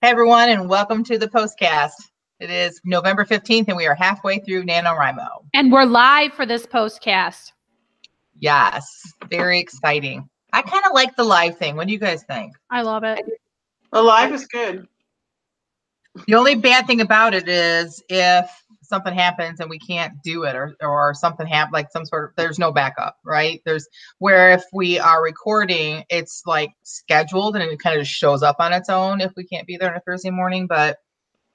Hey everyone, and welcome to the Postcast. It is November 15th, and we are halfway through NaNoWriMo. And we're live for this Postcast. Yes, very exciting. I kind of like the live thing. What do you guys think? I love it. The live is good. The only bad thing about it is if something happens and we can't do it, or something happens, like some sort of, there's no backup, right? There's where if we are recording, it's like scheduled and it kind of just shows up on its own if we can't be there on a Thursday morning. But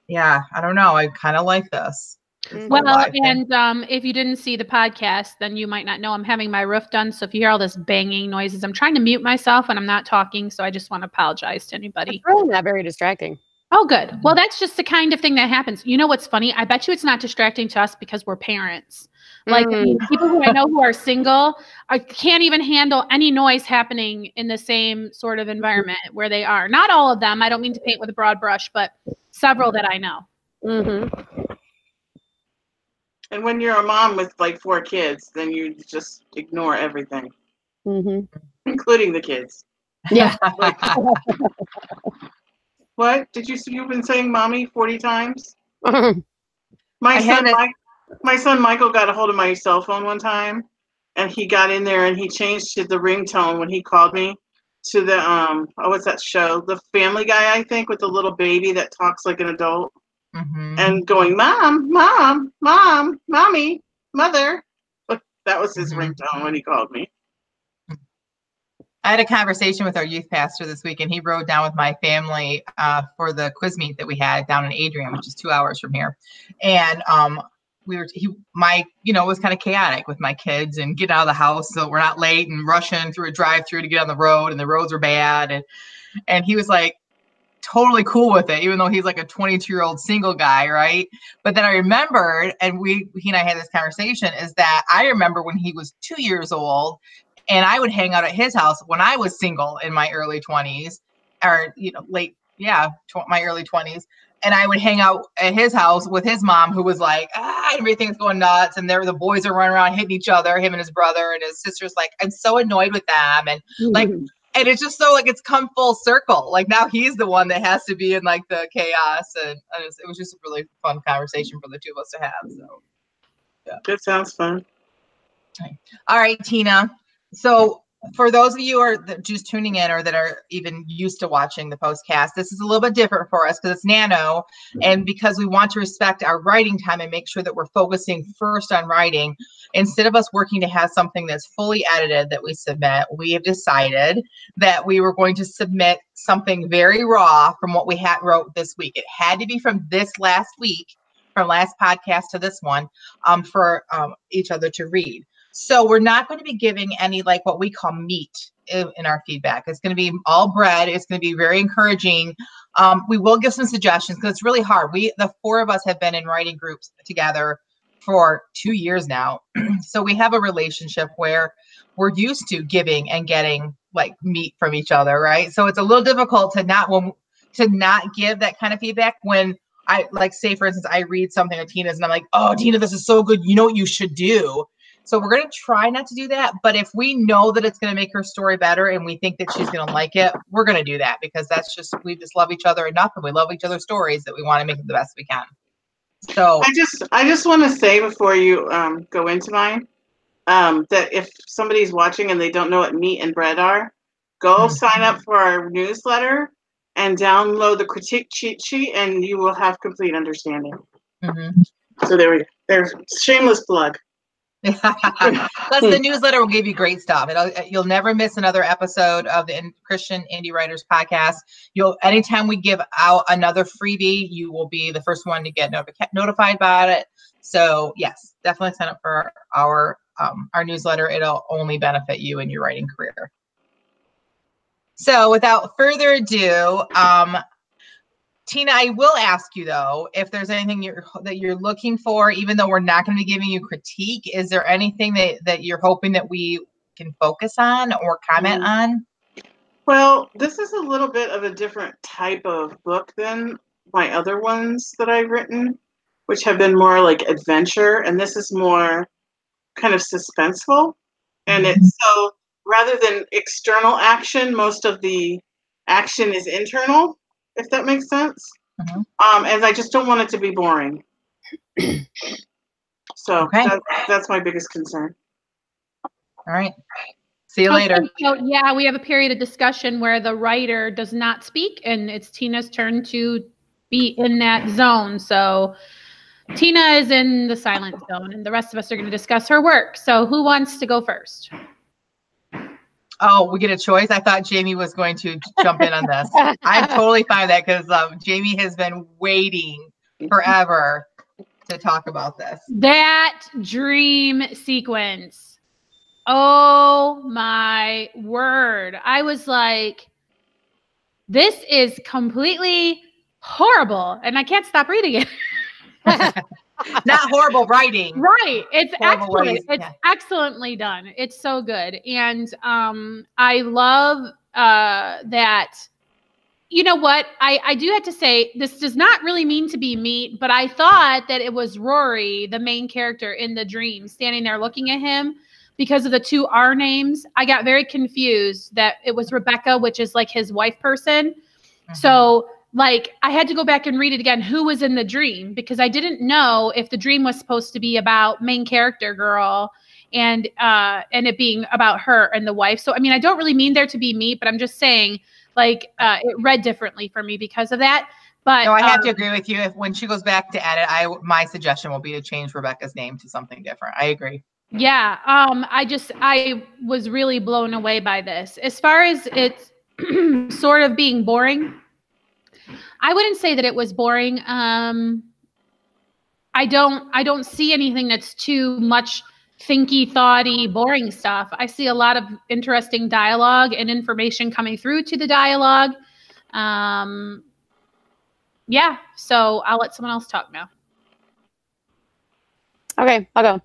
yeah, I don't know. I kind of like this. Well, and if you didn't see the podcast, then you might not know I'm having my roof done. So if you hear all this banging noises, I'm trying to mute myself when I'm not talking. So I just want to apologize to anybody. It's really not very distracting. Oh, good. Well, that's just the kind of thing that happens. You know what's funny? I bet you it's not distracting to us because we're parents. Like people who I know who are single can't even handle any noise happening in the same sort of environment where they are. Not all of them. I don't mean to paint with a broad brush, but several that I know. Mm-hmm. And when you're a mom with like 4 kids, then you just ignore everything, including the kids. Yeah. Like, what? You've been saying mommy 40 times? My son Michael got a hold of my cell phone one time, and he got in there and he changed the ringtone when he called me to the what's that show? The Family Guy, I think, with the little baby that talks like an adult. And going, mom, mommy, mother. That was his ringtone when he called me. I had a conversation with our youth pastor this week, and he rode down with my family for the quiz meet that we had down in Adrian, which is 2 hours from here. And it was kind of chaotic with my kids and getting out of the house so we're not late and rushing through a drive-through to get on the road, and the roads were bad. And he was like, totally cool with it, even though he's like a 22-year-old single guy, right? But then I remembered, and he and I had this conversation, is that I remember when he was 2 years old, and I would hang out at his house when I was single in my early 20s, or my early 20s, and I would hang out at his house with his mom, who was like, everything's going nuts, and the boys are running around hitting each other, him and his brother, and his sister's like, I'm so annoyed with them, and like. And it's just so like it's come full circle. Like now he's the one that has to be in like the chaos, and it was just a really fun conversation for the two of us to have. So, yeah, that sounds fun. All right, Tina. So for those of you who are just tuning in or that are even used to watching the Postcast, this is a little bit different for us because it's nano, and because we want to respect our writing time and make sure that we're focusing first on writing. Instead of us working to have something that's fully edited that we submit, we have decided that we were going to submit something very raw from what we wrote this week. It had to be from this last week, from last podcast to this one, for each other to read. So we're not going to be giving any like what we call meat in our feedback. It's going to be all bread. It's going to be very encouraging. We will give some suggestions because it's really hard. The 4 of us have been in writing groups together for 2 years now. So we have a relationship where we're used to giving and getting like meat from each other, right? So it's a little difficult to not give that kind of feedback when I like, say for instance, I read something of Tina's and I'm like, oh, Tina, this is so good. You know what you should do? So we're going to try not to do that. But if we know that it's going to make her story better and we think that she's going to like it, we're going to do that because we just love each other enough and we love each other's stories that we want to make it the best we can. So I just want to say before you go into mine that if somebody's watching and they don't know what meat and bread are, go sign up for our newsletter and download the critique cheat sheet, and you will have complete understanding. So there we go. There's shameless plug. Plus, the newsletter will give you great stuff. You'll never miss another episode of the Christian Indie Writers Podcast. Anytime we give out another freebie, you will be the first one to get notified about it. So yes, definitely sign up for our newsletter. It'll only benefit you in your writing career. So without further ado, Tina, I will ask you though, if there's anything that you're looking for, even though we're not going to be giving you critique, is there anything that you're hoping that we can focus on or comment on? Well, this is a little bit of a different type of book than my other ones that I've written, which have been more like adventure, and this is more kind of suspenseful. And it's so rather than external action, most of the action is internal. if that makes sense. Mm-hmm. And I just don't want it to be boring. So okay. That's my biggest concern. All right. See you later. So yeah, we have a period of discussion where the writer does not speak, and it's Tina's turn to be in that zone. So Tina is in the silent zone, and the rest of us are going to discuss her work. So who wants to go first? Oh, we get a choice? I thought Jamie was going to jump in on this. I'm totally fine with that because Jamie has been waiting forever to talk about this. That dream sequence. Oh my word. I was like, this is completely horrible. And I can't stop reading it. Not horrible writing. Right. It's horrible excellent. It's excellently done. It's so good. And I love that. You know what? I do have to say, this does not really mean to be mean, but I thought that it was Rory, the main character in the dream, standing there looking at him because of the two R names. I got very confused that it was Rebecca, which is like his wife person. Mm-hmm. So like I had to go back and read it again. Who was in the dream? Because I didn't know if the dream was supposed to be about main character girl and it being about her and the wife. So, I mean, I don't really mean there to be me, but I'm just saying like it read differently for me because of that. But no, I have to agree with you. If when she goes back to edit, my suggestion will be to change Rebecca's name to something different. I agree. Yeah. I was really blown away by this. As far as it's sort of being boring, I wouldn't say that it was boring. I don't see anything that's too much thinky, thoughty, boring stuff. I see a lot of interesting dialogue and information coming through to the dialogue. Yeah, so I'll let someone else talk now. Okay, I'll go.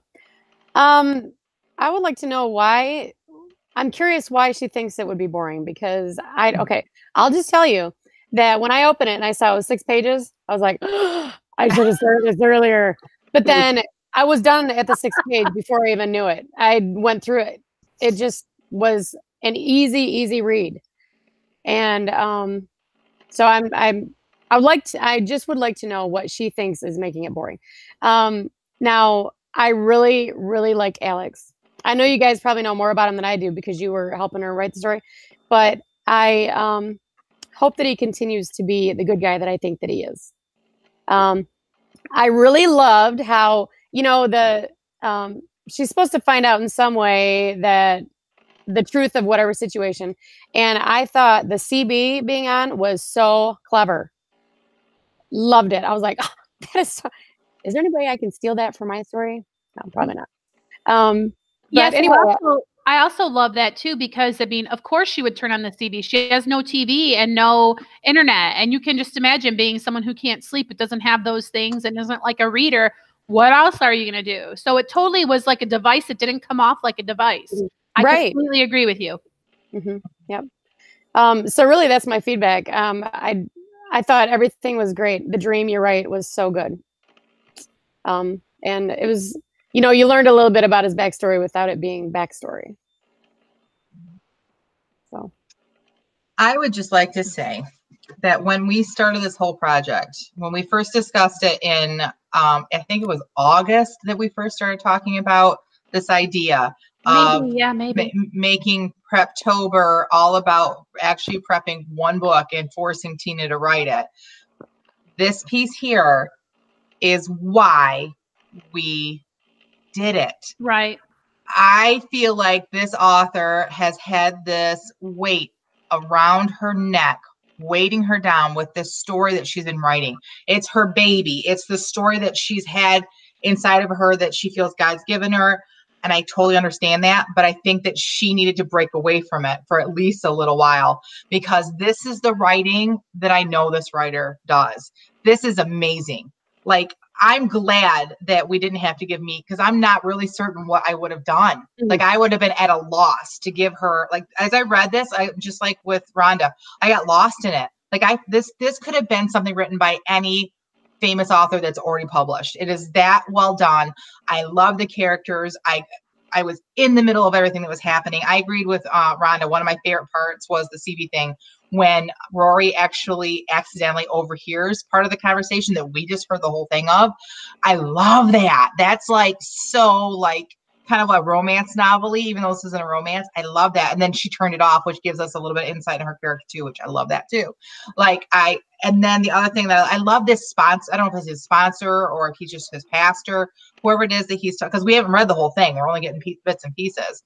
I would like to know why. I'm curious why she thinks it would be boring because I'll just tell you that when I opened it and I saw it was 6 pages, I was like, oh, I should have started this earlier. But then I was done at the 6th page before I even knew it. I went through it. It just was an easy read. And so I just would like to know what she thinks is making it boring. Now I really, really like Alex. I know you guys probably know more about him than I do because you were helping her write the story, but I hope that he continues to be the good guy that I think that he is. I really loved how, she's supposed to find out in some way that the truth of whatever situation. And I thought the CB being on was so clever. Loved it. I was like, oh, that is so, is there any way I can steal that for my story? No, probably not. Yes, anyway, I also love that too, because I mean, of course she would turn on the CB. She has no TV and no internet. And you can just imagine being someone who can't sleep, but doesn't have those things and isn't like a reader. What else are you going to do? So it totally was like a device. It didn't come off like a device. I completely agree with you. Mm-hmm. Yep. So really that's my feedback. I thought everything was great. The dream, you're right, was so good. And it was, you learned a little bit about his backstory without it being backstory. So I would just like to say that when we started this whole project, when we first discussed it in, I think it was August that we first started talking about this idea of making Preptober all about actually prepping one book and forcing Tina to write it. This piece here is why we did it. Right. I feel like this author has had this weight around her neck, weighting her down with this story that she's been writing. It's her baby. It's the story that she's had inside of her that she feels God's given her. And I totally understand that. But I think that she needed to break away from it for at least a little while, because this is the writing that I know this writer does. This is amazing. Like, I'm glad that we didn't have to give me, because I'm not really certain what I would have done. Mm-hmm. Like, I would have been at a loss to give her, like, as I read this, I just like with Rhonda, I got lost in it. Like, this could have been something written by any famous author that's already published. It is that well done. I love the characters. I was in the middle of everything that was happening. I agreed with Rhonda. One of my favorite parts was the CB thing when Rory actually accidentally overhears part of the conversation that we just heard the whole thing of. I love that. That's like so like kind of a romance novel-y, even though this isn't a romance. I love that. And then she turned it off, which gives us a little bit of insight in her character too, which I love that too. And then the other thing that I love this sponsor, I don't know if it's his sponsor or if he's just his pastor, whoever it is that he's talking, because we haven't read the whole thing. We're only getting bits and pieces.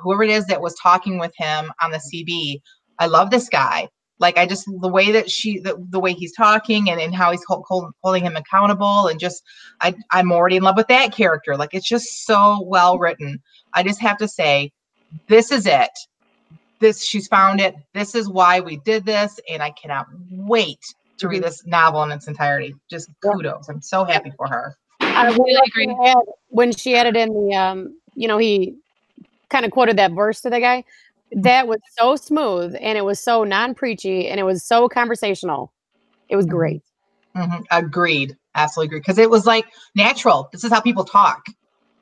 Whoever it is that was talking with him on the CB, I love this guy. Like, I just, the way that the way he's talking and how he's holding him accountable, and just, I'm already in love with that character. Like, it's just so well written. I just have to say, this is it. She's found it. This is why we did this. And I cannot wait to read this novel in its entirety. Just kudos. I'm so happy for her. I really agree. When she added in the, he kind of quoted that verse to the guy. That was so smooth, and it was so non-preachy, and it was so conversational. It was great. Agreed. Absolutely agreed. Because it was like natural. This is how people talk.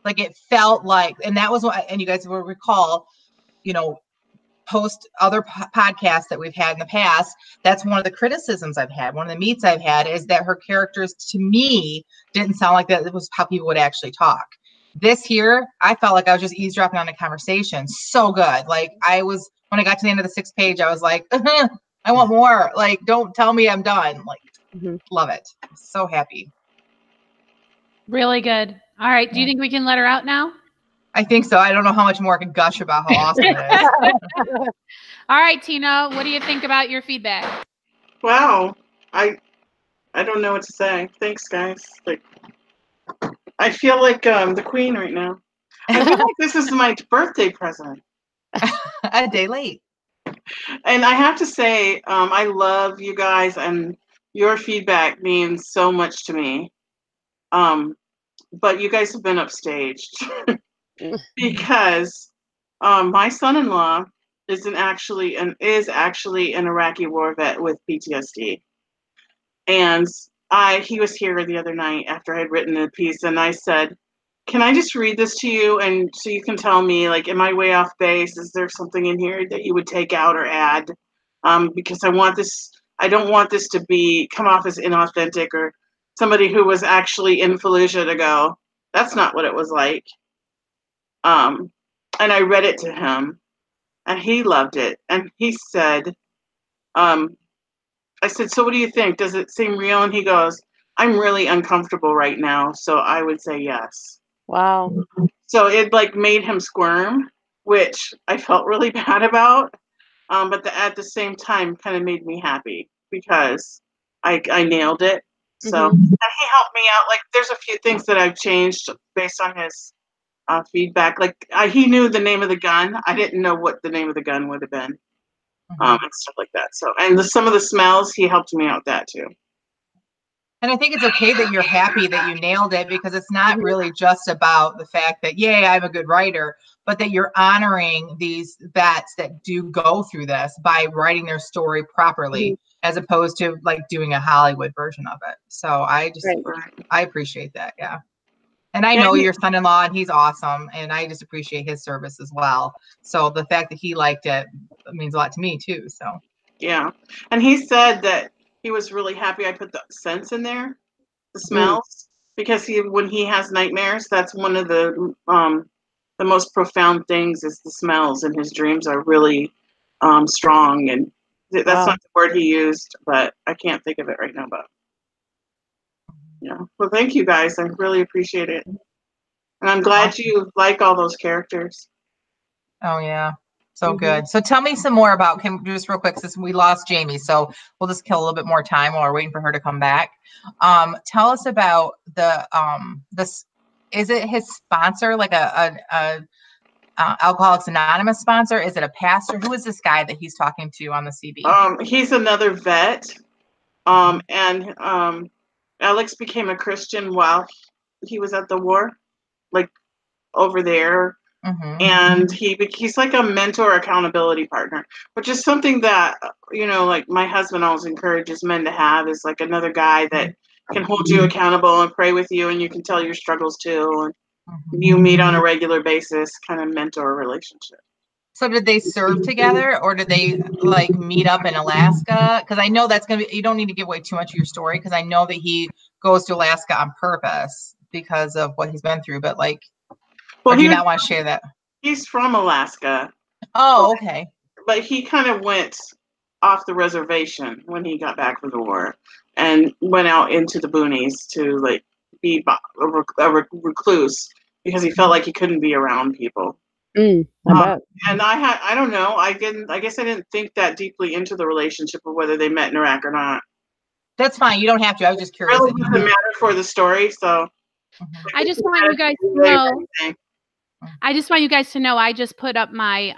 Like, it felt like, and that was what, and you guys will recall, post other podcasts that we've had in the past, that's one of the criticisms I've had. One of the meets I've had is that her characters, to me, didn't sound like that. It was how people would actually talk. This here, I felt like I was just eavesdropping on a conversation. So good. Like, when I got to the end of the 6th page, I was like, I want more. Like, don't tell me I'm done. Like, love it. I'm so happy. Really good. All right. Do you think we can let her out now? I think so. I don't know how much more I can gush about how awesome it is. All right, Tina, what do you think about your feedback? Wow. I don't know what to say. Thanks, guys. Like, I feel like the queen right now. I feel like this is my birthday present. A day late. And I have to say, I love you guys, and your feedback means so much to me. But you guys have been upstaged because my son-in-law is actually an Iraqi war vet with PTSD, and he was here the other night after I had written a piece, and I said, can I just read this to you, and so you can tell me, like, am I way off base? Is there something in here that you would take out or add? Because I don't want this to come off as inauthentic, or somebody who was actually in Fallujah to go, that's not what it was like. And I read it to him, and he loved it. And he said, I said, so what do you think? Does it seem real? And he goes, I'm really uncomfortable right now, so I would say yes. Wow. So it like made him squirm, which I felt really bad about. But at the same time kind of made me happy because I nailed it. So and he helped me out. Like, there's a few things that I've changed based on his feedback. Like, he knew the name of the gun. I didn't know what the name of the gun would have been. And stuff like that. So, and some of the smells, he helped me out with that too. And I think it's okay that you're happy that you nailed it, because it's not really just about the fact that, yay, I'm a good writer, but that you're honoring these vets that do go through this by writing their story properly, as opposed to like doing a Hollywood version of it. So I appreciate that. Yeah. And I know your son-in-law, and he's awesome, and I just appreciate his service as well. So the fact that he liked it means a lot to me too. So yeah, and he said that he was really happy I put the scents in there, the smells, because when he has nightmares, that's one of the most profound things is the smells, and his dreams are really strong. And that's not the word he used, but I can't think of it right now. But yeah, well, thank you guys. I really appreciate it. And I'm glad you like all those characters. Oh, yeah. So good. So tell me some more about him, just real quick, since we lost Jamie. So we'll just kill a little bit more time while we're waiting for her to come back. Tell us about this. Is it his sponsor, like a Alcoholics Anonymous sponsor? Is it a pastor? Who is this guy that he's talking to on the CB? He's another vet. And Alex became a Christian while he was at the war, like over there. And he's like a mentor accountability partner, which is something that, like my husband always encourages men to have, is like another guy that can hold you accountable and pray with you, and you can tell your struggles too. And you meet on a regular basis, kind of mentor relationship. So did they serve together, or did they like meet up in Alaska? Because I know that's gonna be. You don't need to give away too much of your story, because I know that he goes to Alaska on purpose because of what he's been through. But like, well, do you not want to share that? He's from Alaska. Oh, okay. But he kind of went off the reservation when he got back from the war, and went out into the boonies to like be a recluse because he felt like he couldn't be around people. I bet. And I don't know. I guess I didn't think that deeply into the relationship of whether they met in Iraq or not. That's fine. You don't have to. I was just curious. It really doesn't matter for the story. So I just want you guys to know. I just want you guys to know I just put up my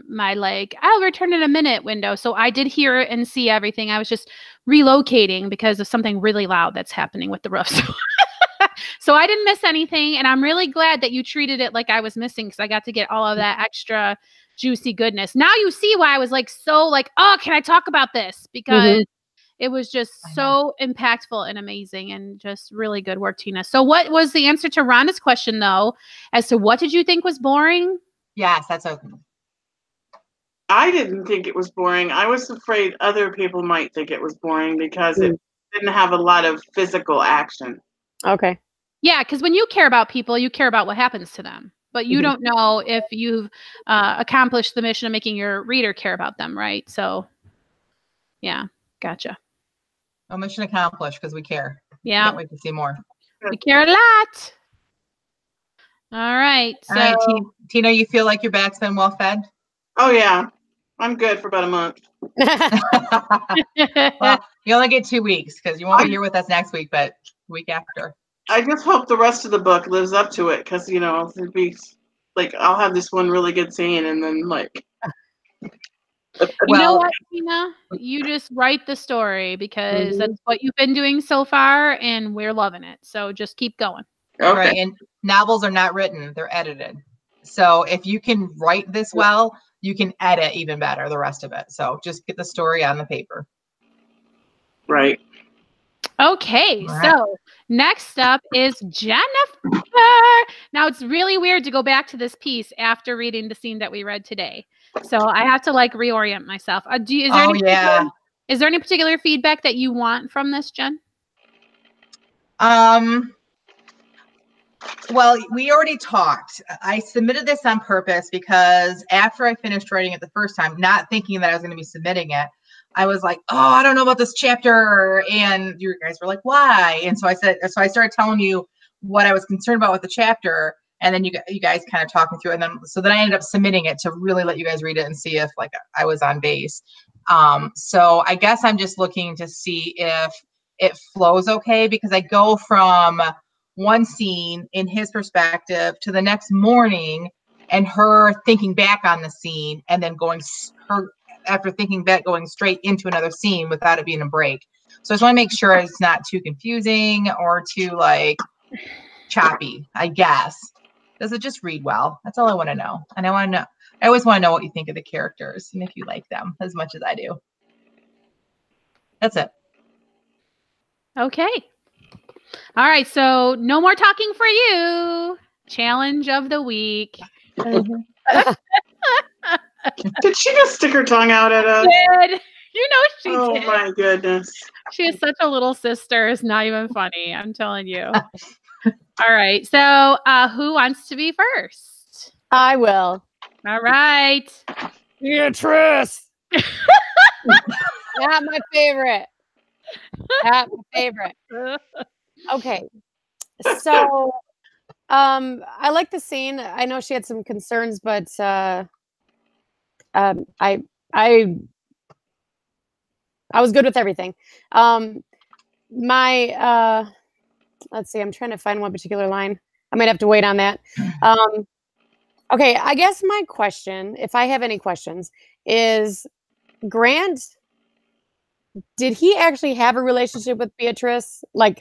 my like I'll return in a minute window. So I did hear and see everything. I was just relocating because of something really loud that's happening with the roof. So I didn't miss anything, and I'm really glad that you treated it like I was missing, because I got to get all of that extra juicy goodness. Now you see why I was like so like, oh, can I talk about this? Because it was just so impactful and amazing, and just really good work, Tina. So what was the answer to Rhonda's question, though, as to what did you think was boring? Yes, that's okay. I didn't think it was boring. I was afraid other people might think it was boring because it didn't have a lot of physical action. Okay. Yeah, because when you care about people, you care about what happens to them. But you don't know if you've accomplished the mission of making your reader care about them, right? So, yeah, gotcha. Well, mission accomplished, because we care. Yeah. Can't wait to see more. We care a lot. All right. So, all right, Tina, you feel like your back's been well fed? Oh, yeah. I'm good for about a month. Well, you only get 2 weeks, because you won't be here with us next week, but week after. I just hope the rest of the book lives up to it, because, you know, it'd be like I'll have this one really good scene, and then like. You know what, Tina? You just write the story, because that's what you've been doing so far, and we're loving it. So just keep going. Okay. Right, and novels are not written; they're edited. So if you can write this well, you can edit even better the rest of it. So just get the story on the paper. Right. Okay, so next up is Jennifer. Now, it's really weird to go back to this piece after reading the scene that we read today. So I have to like reorient myself. Is there any particular feedback that you want from this, Jen? Well, we already talked. I submitted this on purpose because after I finished writing it the first time, not thinking that I was going to be submitting it, I was like, oh, I don't know about this chapter. And you guys were like, why? And so I started telling you what I was concerned about with the chapter. And then you guys kind of talked me through it. And then I ended up submitting it to really let you guys read it and see if like I was on base. So I guess I'm just looking to see if it flows okay, because I go from one scene in his perspective to the next morning and her thinking back on the scene, and then after thinking back, going straight into another scene without it being a break. So I just want to make sure it's not too confusing or too like choppy, I guess. Does it just read well? That's all I want to know. And I always want to know what you think of the characters and if you like them as much as I do. That's it. Okay. All right. So no more talking for you. Challenge of the week. Did she just stick her tongue out at us? Did. You know she did. Oh my goodness. She is such a little sister. It's not even funny. I'm telling you. All right. So who wants to be first? I will. All right. Beatrice. Not my favorite. Not my favorite. Okay. So I like the scene. I know she had some concerns, but I was good with everything. Let's see, I'm trying to find one particular line. I might have to wait on that. Okay, I guess my question, if I have any questions, is Grant, did he actually have a relationship with Beatrice, like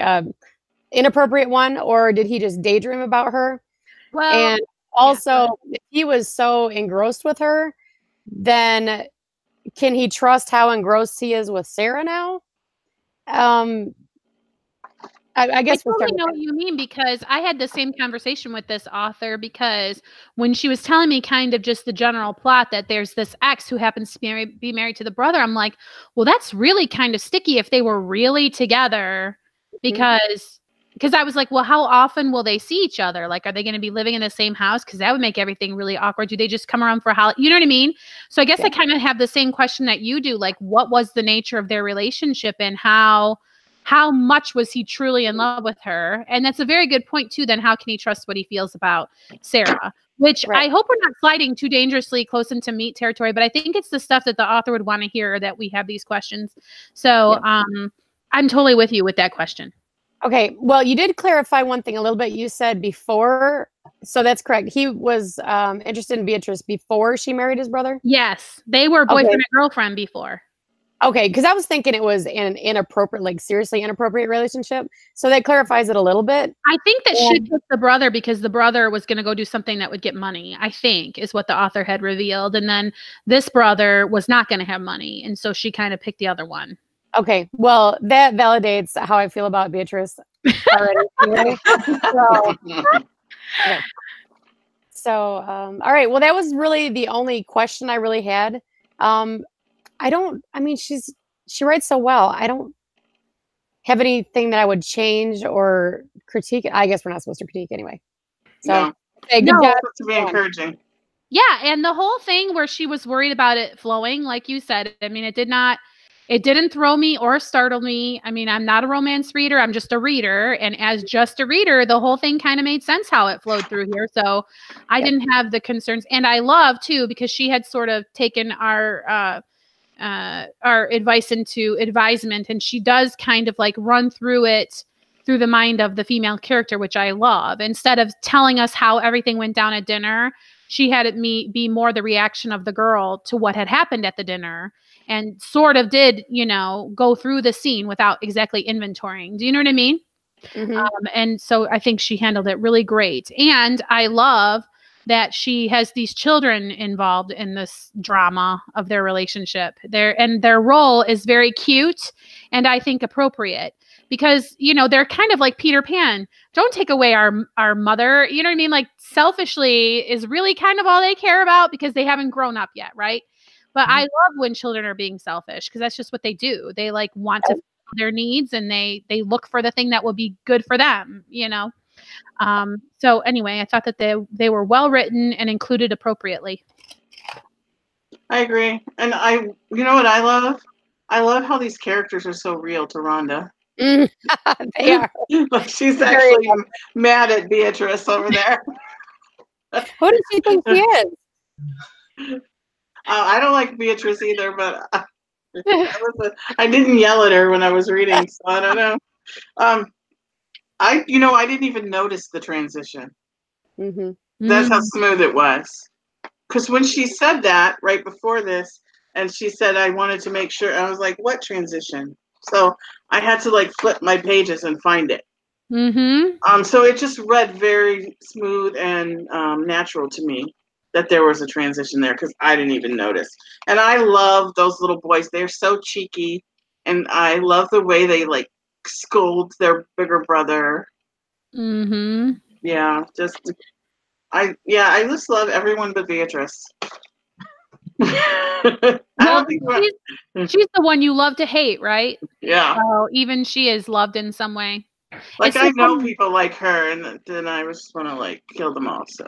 inappropriate one, or did he just daydream about her? Well, and also, if he was so engrossed with her, then can he trust how engrossed he is with Sarah now? I guess I totally know what you mean, because I had the same conversation with this author, because when she was telling me kind of just the general plot that there's this ex who happens to be married to the brother, I'm like, well, that's really kind of sticky if they were really together, because I was like, well, how often will they see each other? Like, are they going to be living in the same house? Because that would make everything really awkward. Do they just come around for a holiday? You know what I mean? So I guess I kind of have the same question that you do. Like, what was the nature of their relationship, and how much was he truly in love with her? And that's a very good point too. Then how can he trust what he feels about Sarah? Which I hope we're not sliding too dangerously close into meat territory, but I think it's the stuff that the author would want to hear, that we have these questions. So I'm totally with you with that question. Okay. Well, you did clarify one thing a little bit. You said before, so that's correct. He was interested in Beatrice before she married his brother? Yes. They were boyfriend and girlfriend before. Okay, because I was thinking it was an inappropriate, like seriously inappropriate relationship. So that clarifies it a little bit. I think that she picked the brother because the brother was going to go do something that would get money, I think, is what the author had revealed. And then this brother was not going to have money. And so she kind of picked the other one. Okay, well, that validates how I feel about Beatrice already. So, all right. Well, that was really the only question I really had. She writes so well. I don't have anything that I would change or critique. I guess we're not supposed to critique anyway. So, good job. To be encouraging. Yeah, and the whole thing where she was worried about it flowing, like you said, I mean, it didn't throw me or startle me. I mean, I'm not a romance reader. I'm just a reader. And as just a reader, the whole thing kind of made sense how it flowed through here. So I didn't have the concerns. And I love, too, because she had sort of taken our advice into advisement. And she does kind of like run through it through the mind of the female character, which I love. Instead of telling us how everything went down at dinner, she had it be more the reaction of the girl to what had happened at the dinner, and sort of did, go through the scene without exactly inventorying. Do you know what I mean? And so I think she handled it really great. And I love that she has these children involved in this drama of their relationship. Their role is very cute and I think appropriate, because, they're kind of like Peter Pan. Don't take away our mother. You know what I mean? Like, selfishly is really kind of all they care about, because they haven't grown up yet, right? But I love when children are being selfish, because that's just what they do. They like want to fulfill their needs, and they look for the thing that will be good for them, So anyway, I thought that they were well written and included appropriately. I agree. And you know what I love? I love how these characters are so real to Rhonda. They are. Like, she's actually mad at Beatrice over there. Who does she think she is? I don't like Beatrice either, but I didn't yell at her when I was reading, so I don't know. I didn't even notice the transition. That's how smooth it was. Because when she said that right before this, and she said, I wanted to make sure, I was like, what transition? So I had to like flip my pages and find it. So it just read very smooth and natural to me that there was a transition there, because I didn't even notice. And I love those little boys. They're so cheeky, and I love the way they like scold their bigger brother. Yeah, I just love everyone but Beatrice. Well, she's the one you love to hate, right? Yeah. So even she is loved in some way. Like, I know people like her, and then I just want to like kill them all. So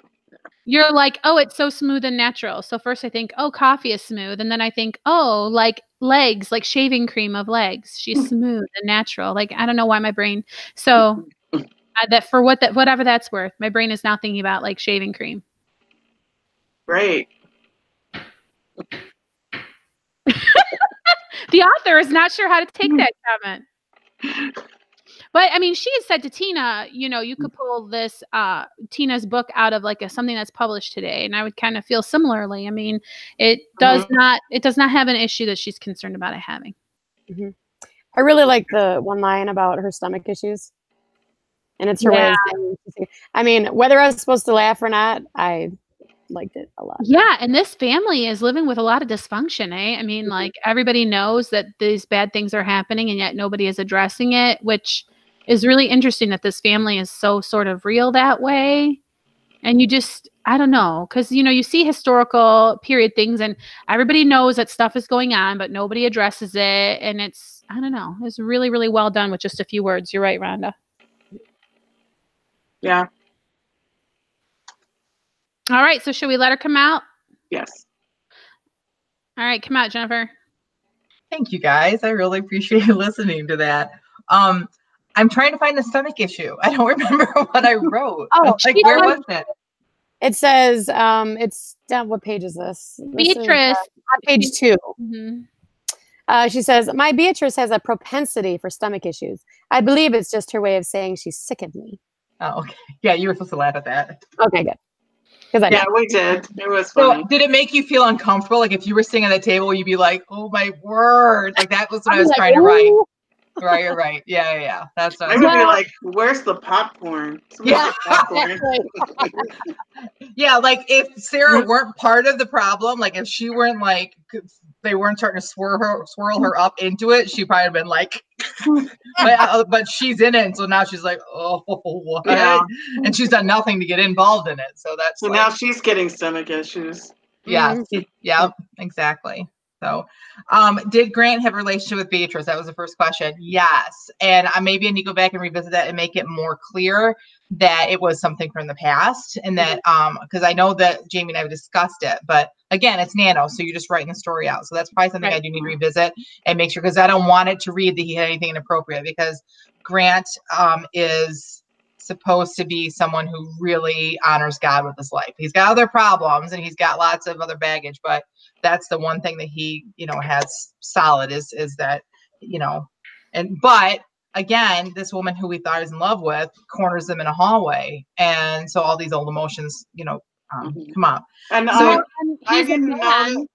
you're like, oh, it's so smooth and natural. So first I think, oh, coffee is smooth, and then I think, oh, like legs, like shaving cream of legs. She's smooth and natural. Like, I don't know why my brain. So that for whatever that's worth, my brain is now thinking about like shaving cream. Great. The author is not sure how to take that comment. But I mean, she had said to Tina, you could pull this Tina's book out of like something that's published today, and I would kind of feel similarly. I mean, it does not have an issue that she's concerned about it having. I really like the one line about her stomach issues, and it's her way of saying, I mean, whether I was supposed to laugh or not, I liked it a lot. Yeah, and this family is living with a lot of dysfunction, eh? I mean, like, everybody knows that these bad things are happening, and yet nobody is addressing it, which is really interesting that this family is so sort of real that way. And you just, I don't know, because, you know, you see historical period things and everybody knows that stuff is going on, but nobody addresses it. And it's, I don't know, it's really, really well done with just a few words. You're right, Rhonda. Yeah. All right. So should we let her come out? Yes. All right. Come out, Jennifer. Thank you, guys. I really appreciate listening to that. I'm trying to find the stomach issue. I don't remember what I wrote. Oh, like, where was it? It says, it's down. What page is this? Beatrice. On page 2. Mm-hmm. She says, my Beatrice has a propensity for stomach issues. I believe it's just her way of saying she's sick of me. Oh, okay. Yeah, you were supposed to laugh at that. Okay, good. Yeah, we did. It was funny. So, did it make you feel uncomfortable? Like, if you were sitting at the table, you'd be like, "Oh my word!" Like that was what I was like, trying to write. Right. Yeah. That's what I would be like, "Where's the popcorn?" Yeah. Popcorn. Yeah, like if Sarah weren't part of the problem, like if she weren't like they weren't starting to swirl her up into it, she probably have been like, but she's in it, and so now she's like, oh, what? Yeah. And she's done nothing to get involved in it, so that's so like, now she's getting stomach issues. Yeah, yeah, exactly. So, did Grant have a relationship with Beatrice? That was the first question. Yes, and maybe I need to go back and revisit that and make it more clear that it was something from the past, and that because I know that Jamie and I have discussed it, but again, it's Nano, so you're just writing the story out. So that's probably something I do need to revisit and make sure, because I don't want it to read that he had anything inappropriate, because Grant is supposed to be someone who really honors God with his life. He's got other problems and he's got lots of other baggage, but that's the one thing that he, has solid is that, but again, this woman who we thought he was in love with corners them in a hallway. And so all these old emotions, come up. And so, I didn't know that.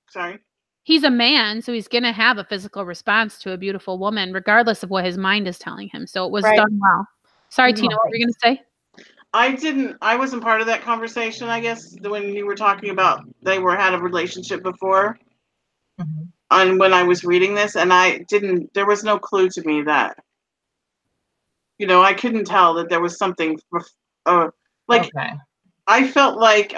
Sorry. He's a man, so he's going to have a physical response to a beautiful woman, regardless of what his mind is telling him. So it was done well. Sorry, Tina, what were you going to say? I wasn't part of that conversation, I guess, when you were talking about they had a relationship before. Mm-hmm. And when I was reading this, and there was no clue to me that, I couldn't tell that there was something, I felt like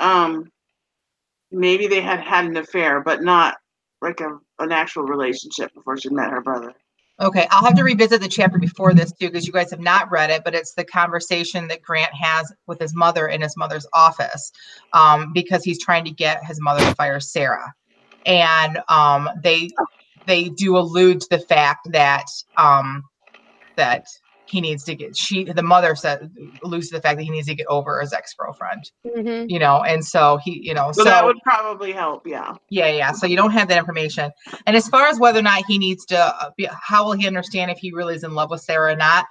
maybe they had an affair, but not like an actual relationship before she met her brother. Okay, I'll have to revisit the chapter before this too, because you guys have not read it, but it's the conversation that Grant has with his mother in his mother's office, because he's trying to get his mother to fire Sarah, and they do allude to the fact that that he needs to get the mother alludes to the fact that he needs to get over his ex-girlfriend, and so he, so that would probably help. Yeah. So you don't have that information. And as far as whether or not he needs to how will he understand if he really is in love with Sarah or not?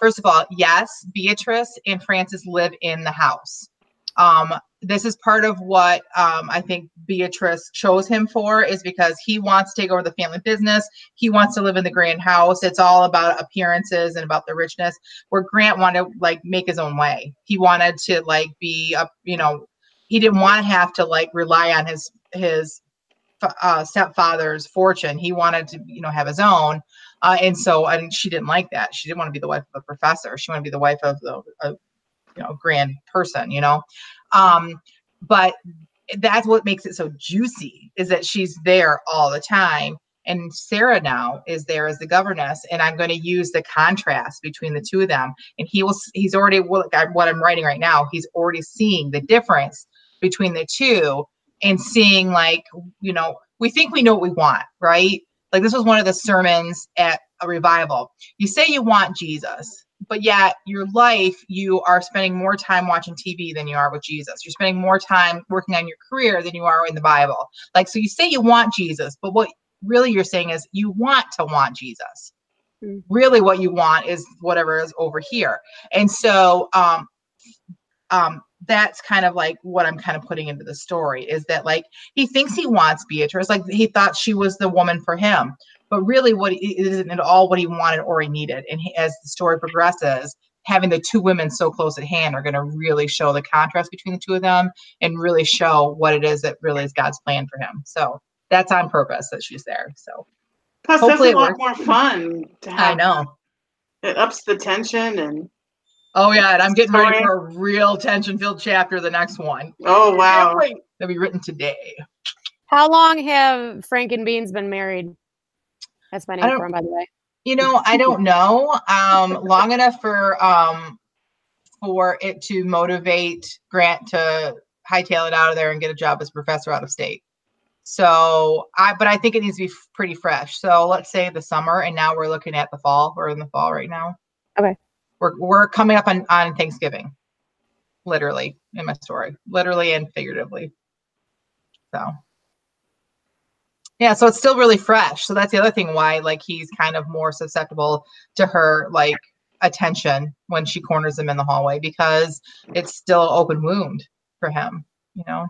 First of all, yes, Beatrice and Francis live in the house. This is part of what I think Beatrice chose him for, is because he wants to take over the family business. He wants to live in the grand house. It's all about appearances and about the richness, where Grant wanted to make his own way. He wanted to be he didn't want to have to rely on his stepfather's fortune. He wanted to have his own. And she didn't like that. She didn't want to be the wife of a professor. She wanted to be the wife of a grand person, but that's what makes it so juicy, is that she's there all the time. And Sarah now is there as the governess, and I'm going to use the contrast between the two of them. And he's already, what I'm writing right now, he's already seeing the difference between the two, and seeing we think we know what we want, right? Like, this was one of the sermons at a revival. You say you want Jesus, but yet your life, you are spending more time watching TV than you are with Jesus. You're spending more time working on your career than you are in the Bible. So you say you want Jesus, but what really you're saying is you want to want Jesus. Mm-hmm. Really what you want is whatever is over here. And so that's kind of what I'm kind of putting into the story, is that he thinks he wants Beatrice, he thought she was the woman for him. But really, it isn't at all what he wanted or he needed. And as the story progresses, having the two women so close at hand are going to really show the contrast between the two of them, and really show what it is that really is God's plan for him. So that's on purpose that she's there. So plus, that's a lot more fun to have. I know. It ups the tension and. Oh yeah, and I'm getting ready for a real tension-filled chapter. The next one. Oh wow! That'll be written today. How long have Frank and Beans been married? That's my name for him, by the way. You know, I don't know. Long enough for it to motivate Grant to hightail it out of there and get a job as professor out of state. So but I think it needs to be pretty fresh. So let's say the summer, and now we're looking at the fall. We're in the fall right now. Okay. We're coming up on Thanksgiving, literally in my story, literally and figuratively. So yeah, so it's still really fresh. So that's the other thing why like he's kind of more susceptible to her like attention when she corners him in the hallway, because it's still an open wound for him, you know.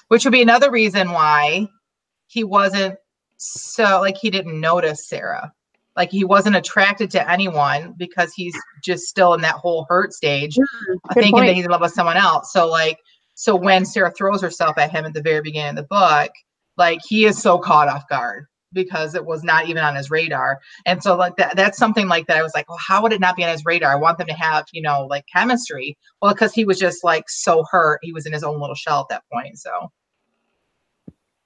Which would be another reason why he wasn't he didn't notice Sarah. Like he wasn't attracted to anyone because he's just still in that whole hurt stage, thinking that he's in love with someone else. So when Sarah throws herself at him at the very beginning of the book, like he is so caught off guard because it was not even on his radar. And so like that's something like that. I was like, well, how would it not be on his radar? I want them to have, you know, like chemistry. Well, because he was just like so hurt. He was in his own little shell at that point. So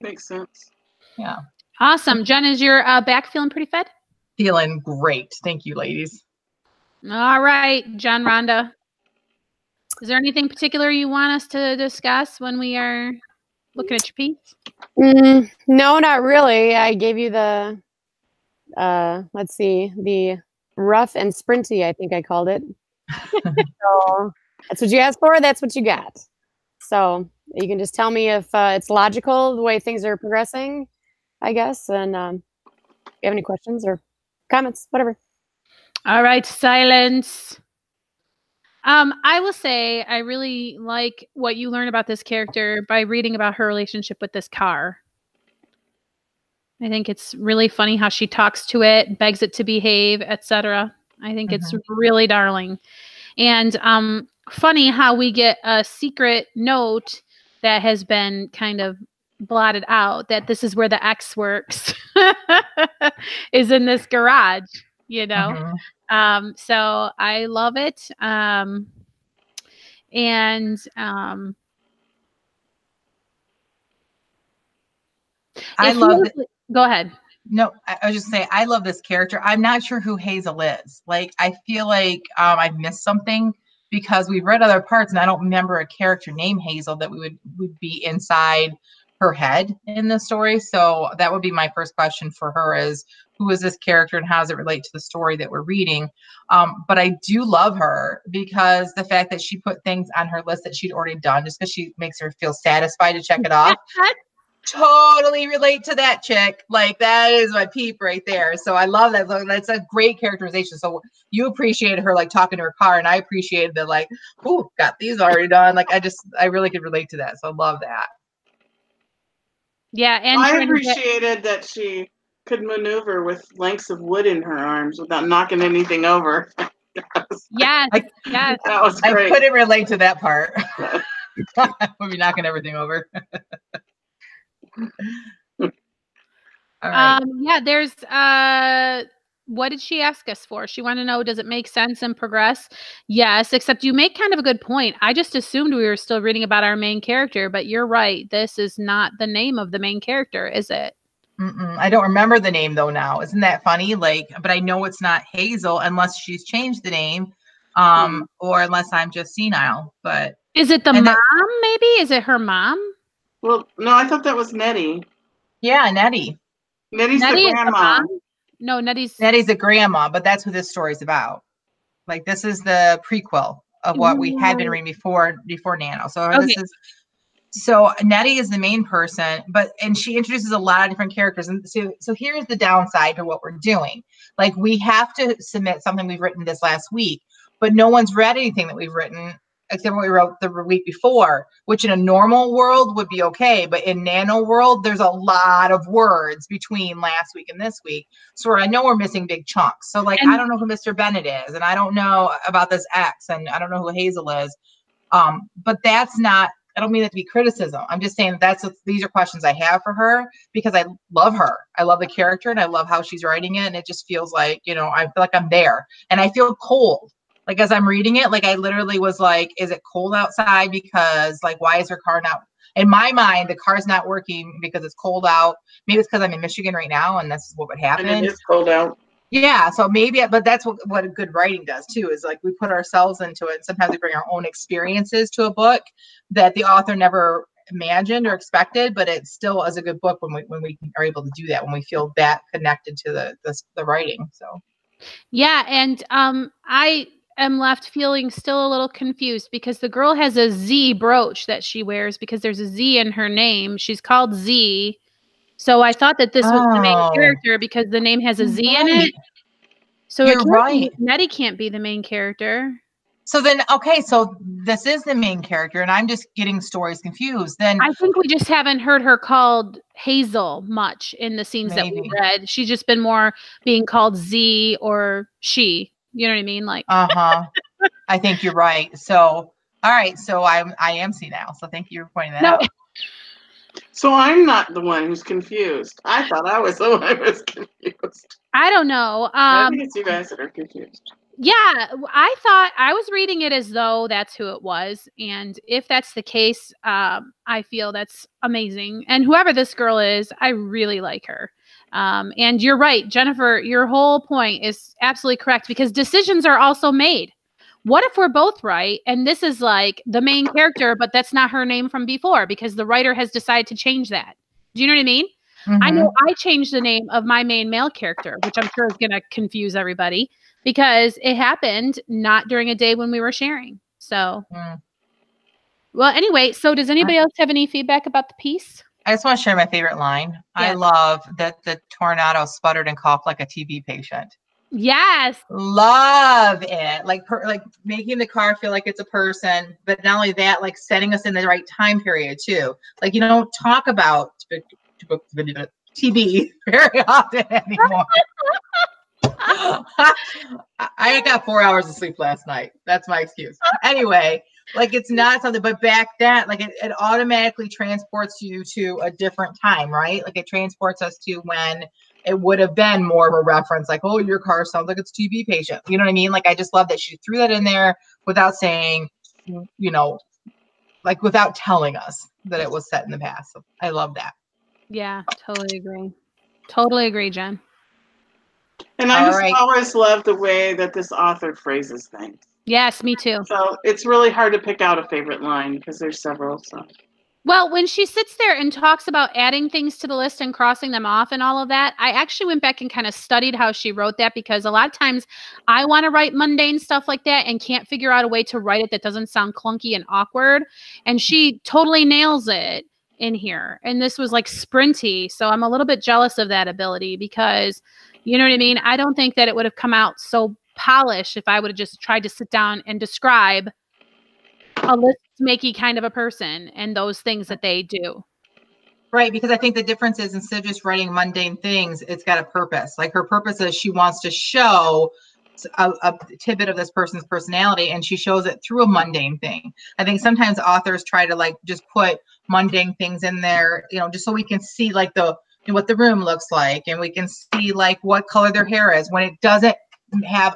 makes sense. Yeah. Awesome. Jen, is your back feeling pretty fed? Feeling great. Thank you, ladies. All right, Jen, Rhonda. Is there anything particular you want us to discuss when we are looking at your piece? No, not really. I gave you the, let's see, the rough and sprinty, I think I called it. So that's what you asked for. That's what you got. So you can just tell me if it's logical the way things are progressing, I guess. And if you have any questions or comments, whatever. All right, silence. I will say I really like what you learn about this character by reading about her relationship with this car. I think it's really funny how she talks to it, begs it to behave, etc. I think it's really darling. And funny how we get a secret note that has been kind of blotted out, that this is where the X works, is in this garage, you know? So I love it. I love it. Go ahead. No, I was just saying, I love this character. I'm not sure who Hazel is. Like, I feel like I missed something because we've read other parts and I don't remember a character named Hazel that would be inside her head in the story. So that would be my first question for her is, who is this character and how does it relate to the story that we're reading? But I do love her because the fact that she put things on her list that she'd already done just because she makes her feel satisfied to check it off. Totally relate to that chick. Like that is my peep right there. So I love that. That's a great characterization. So you appreciated her like talking to her car, and I appreciated that like, ooh, got these already done. Like I really could relate to that. So I love that. Yeah, and I appreciated that she could maneuver with lengths of wood in her arms without knocking anything over. Yes, yes. That was great. I couldn't relate to that part. I would be knocking everything over. All right. Yeah, there's what did she ask us for? She wanted to know, does it make sense and progress? Yes, except you make kind of a good point. I just assumed we were still reading about our main character, but you're right. This is not the name of the main character, is it? I don't remember the name though now. Isn't that funny? Like, but I know it's not Hazel unless she's changed the name, or unless I'm just senile. But is it the mom? Maybe is it her mom? Well, no, I thought that was Nettie. Yeah, Nettie. Nettie's the grandma. No, Nettie's the grandma, but that's what this story's about. Like this is the prequel of what we had been reading before Nano. So this is Nettie is the main person, and she introduces a lot of different characters. And so here's the downside to what we're doing. Like we have to submit something we've written this last week, but no one's read anything that we've written except what we wrote the week before, which in a normal world would be okay. But in Nano world, there's a lot of words between last week and this week. So I know we're missing big chunks. So like, I don't know who Mr. Bennett is, and I don't know about this X, and I don't know who Hazel is. But that's not I don't mean that to be criticism. I'm just saying these are questions I have for her because I love her. I love the character and I love how she's writing it. And it just feels like, I feel like I'm there and I feel cold. Like as I'm reading it, like I literally was like, is it cold outside? Because like, why is her car not, in my mind, the car's not working because it's cold out. Maybe it's because I'm in Michigan right now and that's what would happen. And it is cold out. Yeah, so maybe, but that's what a good writing does too, is like we put ourselves into it. And sometimes we bring our own experiences to a book that the author never imagined or expected, but it still is a good book when we are able to do that, when we feel that connected to the writing. So yeah, and I am left feeling still a little confused because the girl has a Z brooch that she wears because there's a Z in her name. She's called Z. So I thought that this was the main character because the name has a Z in it. So you're right. Nettie can't be the main character. So then, okay, so this is the main character, and I'm just getting stories confused. Then I think we just haven't heard her called Hazel much in the scenes that we read. She's just been more being called Z or she. You know what I mean? Like, I think you're right. So, all right, so I am senile. So thank you for pointing that out. So I'm not the one who's confused. I thought I was the one who was confused. I don't know. I think it's you guys that are confused. Yeah, I thought I was reading it as though that's who it was. And if that's the case, I feel that's amazing. And whoever this girl is, I really like her. And you're right, Jennifer, your whole point is absolutely correct because decisions are also made. What if we're both right? And this is like the main character, but that's not her name from before because the writer has decided to change that. Do you know what I mean? Mm-hmm. I know I changed the name of my main male character, which I'm sure is going to confuse everybody because it happened not during a day when we were sharing. So, well, anyway, so does anybody else have any feedback about the piece? I just want to share my favorite line. Yes. I love that the tornado sputtered and coughed like a TB patient. Yes. Love it. Like making the car feel like it's a person, but not only that, like setting us in the right time period too. Like you don't talk about TB very often anymore. I got 4 hours of sleep last night. That's my excuse. Anyway, like it's not something, but back then, like it automatically transports you to a different time, right? Like it transports us to when it would have been more of a reference, like, oh, your car sounds like it's a TB patient. You know what I mean? Like I just love that she threw that in there without saying, like without telling us that it was set in the past. So I love that. Yeah, totally agree. Totally agree, Jen. And I just always love the way that this author phrases things. Yes, me too. So it's really hard to pick out a favorite line because there's several. So. Well, when she sits there and talks about adding things to the list and crossing them off and all of that, I actually went back and kind of studied how she wrote that because a lot of times I want to write mundane stuff like that and can't figure out a way to write it that doesn't sound clunky and awkward. And she totally nails it in here. And this was like sprinty. So I'm a little bit jealous of that ability because, you know what I mean? I don't think that it would have come out so polished if I would have just tried to sit down and describe a list-makey kind of a person and those things that they do. Right, because I think the difference is instead of just writing mundane things, it's got a purpose. Like her purpose is she wants to show a tidbit of this person's personality, and she shows it through a mundane thing. I think sometimes authors try to like just put mundane things in there, just so we can see like what the room looks like, and we can see like what color their hair is when it doesn't have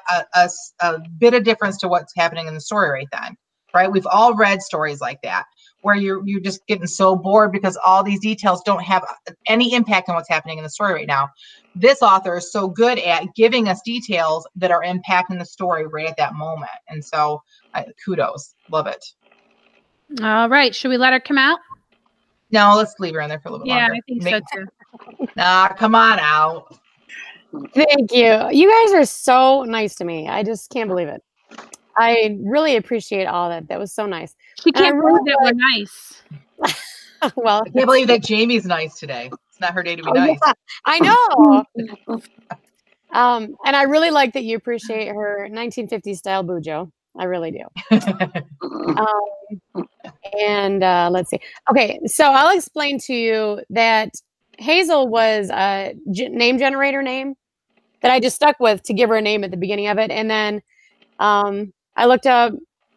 a bit of difference to what's happening in the story right then. Right. We've all read stories like that where you're just getting so bored because all these details don't have any impact on what's happening in the story right now. This author is so good at giving us details that are impacting the story right at that moment. And so kudos. Love it. All right. Should we let her come out? No, let's leave her in there for a little bit longer. Yeah, I think so too. Nah, come on out. Thank you. You guys are so nice to me. I just can't believe it. I really appreciate all that. That was so nice. She can't believe that we're nice. Well, I can't believe that Jamie's nice today. It's not her day to be nice. Yeah, I know. And I really like that you appreciate her 1950s style bujo. I really do. Let's see. Okay, so I'll explain to you that Hazel was a name generator name that I just stuck with to give her a name at the beginning of it. And then I looked up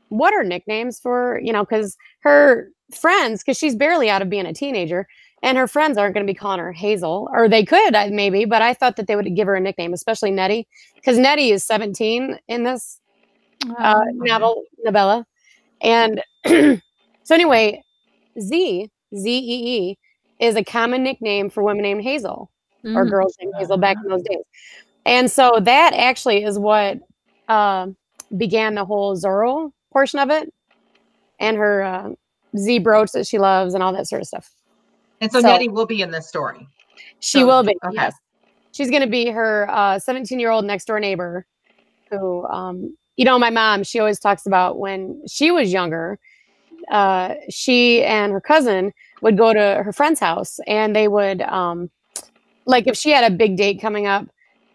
what are nicknames for, because her friends, because she's barely out of being a teenager, and her friends aren't going to be calling her Hazel, or they could maybe, but I thought that they would give her a nickname, especially Nettie, because Nettie is 17 in this novella. And so anyway, Zee is a common nickname for women named Hazel or girls named Hazel back in those days. And so that actually is what began the whole Zorro portion of it, and her Z brooch that she loves and all that sort of stuff. And so Nettie will be in this story. She will be. Okay. Yes. She's going to be her 17-year-old next door neighbor who, my mom, she always talks about when she was younger, she and her cousin would go to her friend's house, and they would, like if she had a big date coming up,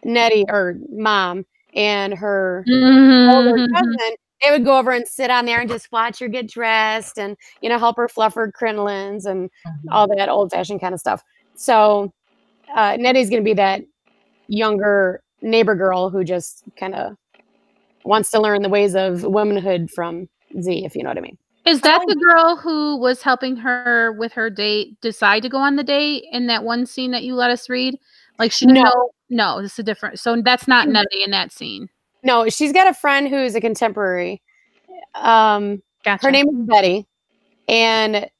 Nettie or mom and her older cousin, they would go over and sit on there and just watch her get dressed and, help her fluff her crinolines and all that old fashioned kind of stuff. So Nettie's going to be that younger neighbor girl who just kind of wants to learn the ways of womanhood from Z, if you know what I mean. Is that the girl who was helping her with her date decide to go on the date in that one scene that you let us read? Like she didn't know. No, this is different. So that's not Nettie in that scene. No, she's got a friend who's a contemporary. Gotcha. Her name is Betty, and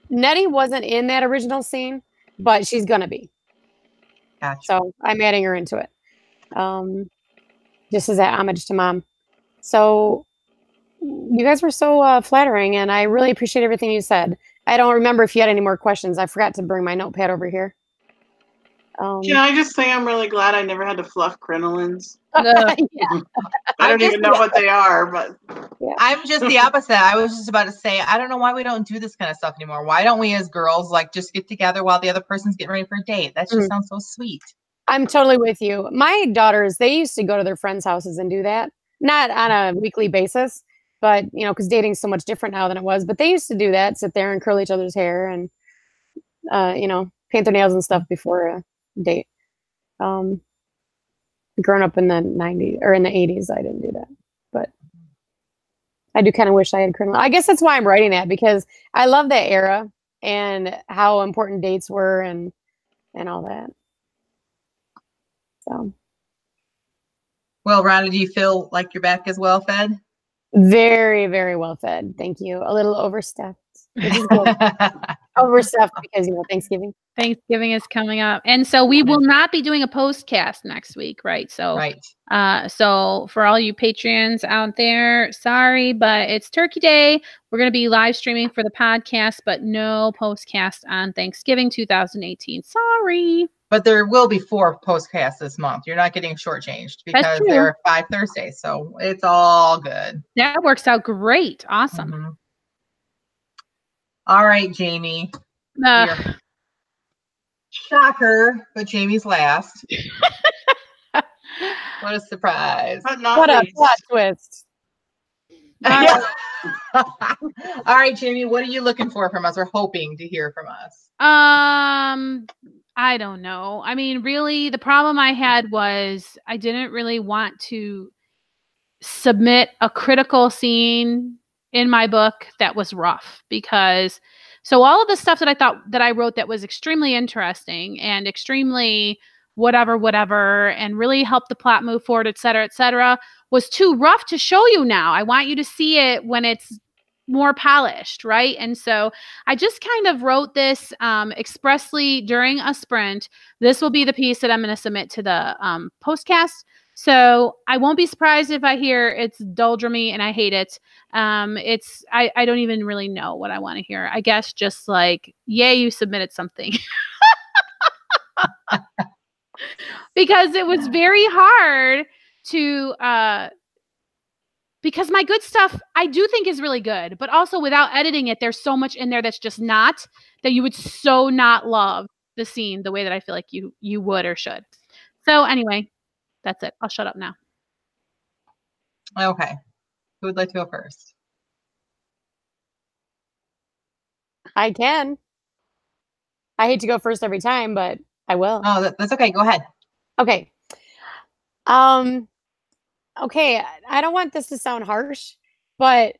Nettie wasn't in that original scene, but she's gonna be. Gotcha. So I'm adding her into it, just as that homage to mom. So you guys were so flattering, and I really appreciate everything you said. I don't remember if you had any more questions. I forgot to bring my notepad over here. Can I just say I'm really glad I never had to fluff crinolines? Yeah. I don't even know what they are, but I'm just the opposite. I was just about to say, I don't know why we don't do this kind of stuff anymore. Why don't we as girls just get together while the other person's getting ready for a date? That just sounds so sweet. I'm totally with you. My daughters, they used to go to their friends' houses and do that. Not on a weekly basis, but, because dating's so much different now than it was. But they used to do that, sit there and curl each other's hair and, paint their nails and stuff before a date. Grown up in the 90s or in the 80s, I didn't do that. But I do kind of wish I had crinoline. I guess that's why I'm writing that, because I love that era and how important dates were and all that. So. Well, Rhonda, do you feel like you're back as well fed? Very, very well fed. Thank you. A little overstuffed, which is good. Overstuffed because, Thanksgiving. Thanksgiving is coming up. And so we will not be doing a postcast next week, right? So, so for all you Patreons out there, sorry, but it's Turkey Day. We're going to be live streaming for the podcast, but no postcast on Thanksgiving 2018. Sorry. But there will be 4 postcasts this month. You're not getting shortchanged because there are 5 Thursdays. So it's all good. That works out great. Awesome. Mm-hmm. All right, Jamie. Shocker, but Jamie's last. What a surprise. What a plot twist. All right, Jamie, what are you looking for from us or hoping to hear from us? I don't know. I mean, really, the problem I had was I didn't really want to submit a critical scene in my book that was rough, because so all of the stuff that I thought that I wrote that was extremely interesting and extremely whatever, and really helped the plot move forward, et cetera, was too rough to show you now. I want you to see it when it's more polished, right? And so I just kind of wrote this expressly during a sprint. This will be the piece that I'm going to submit to the postcast. So I won't be surprised if I hear it's doldrummy and I hate it. I don't even really know what I want to hear. I guess just like, yay, you submitted something. Because it was very hard to because my good stuff I do think is really good, but also without editing it, there's so much in there that's just not, that you would so not love the scene the way that I feel like you would or should. So anyway, that's it. I'll shut up now. Okay. Who would like to go first? I can. I hate to go first every time, but I will. Oh, that's okay. Go ahead. Okay. Okay, I don't want this to sound harsh, but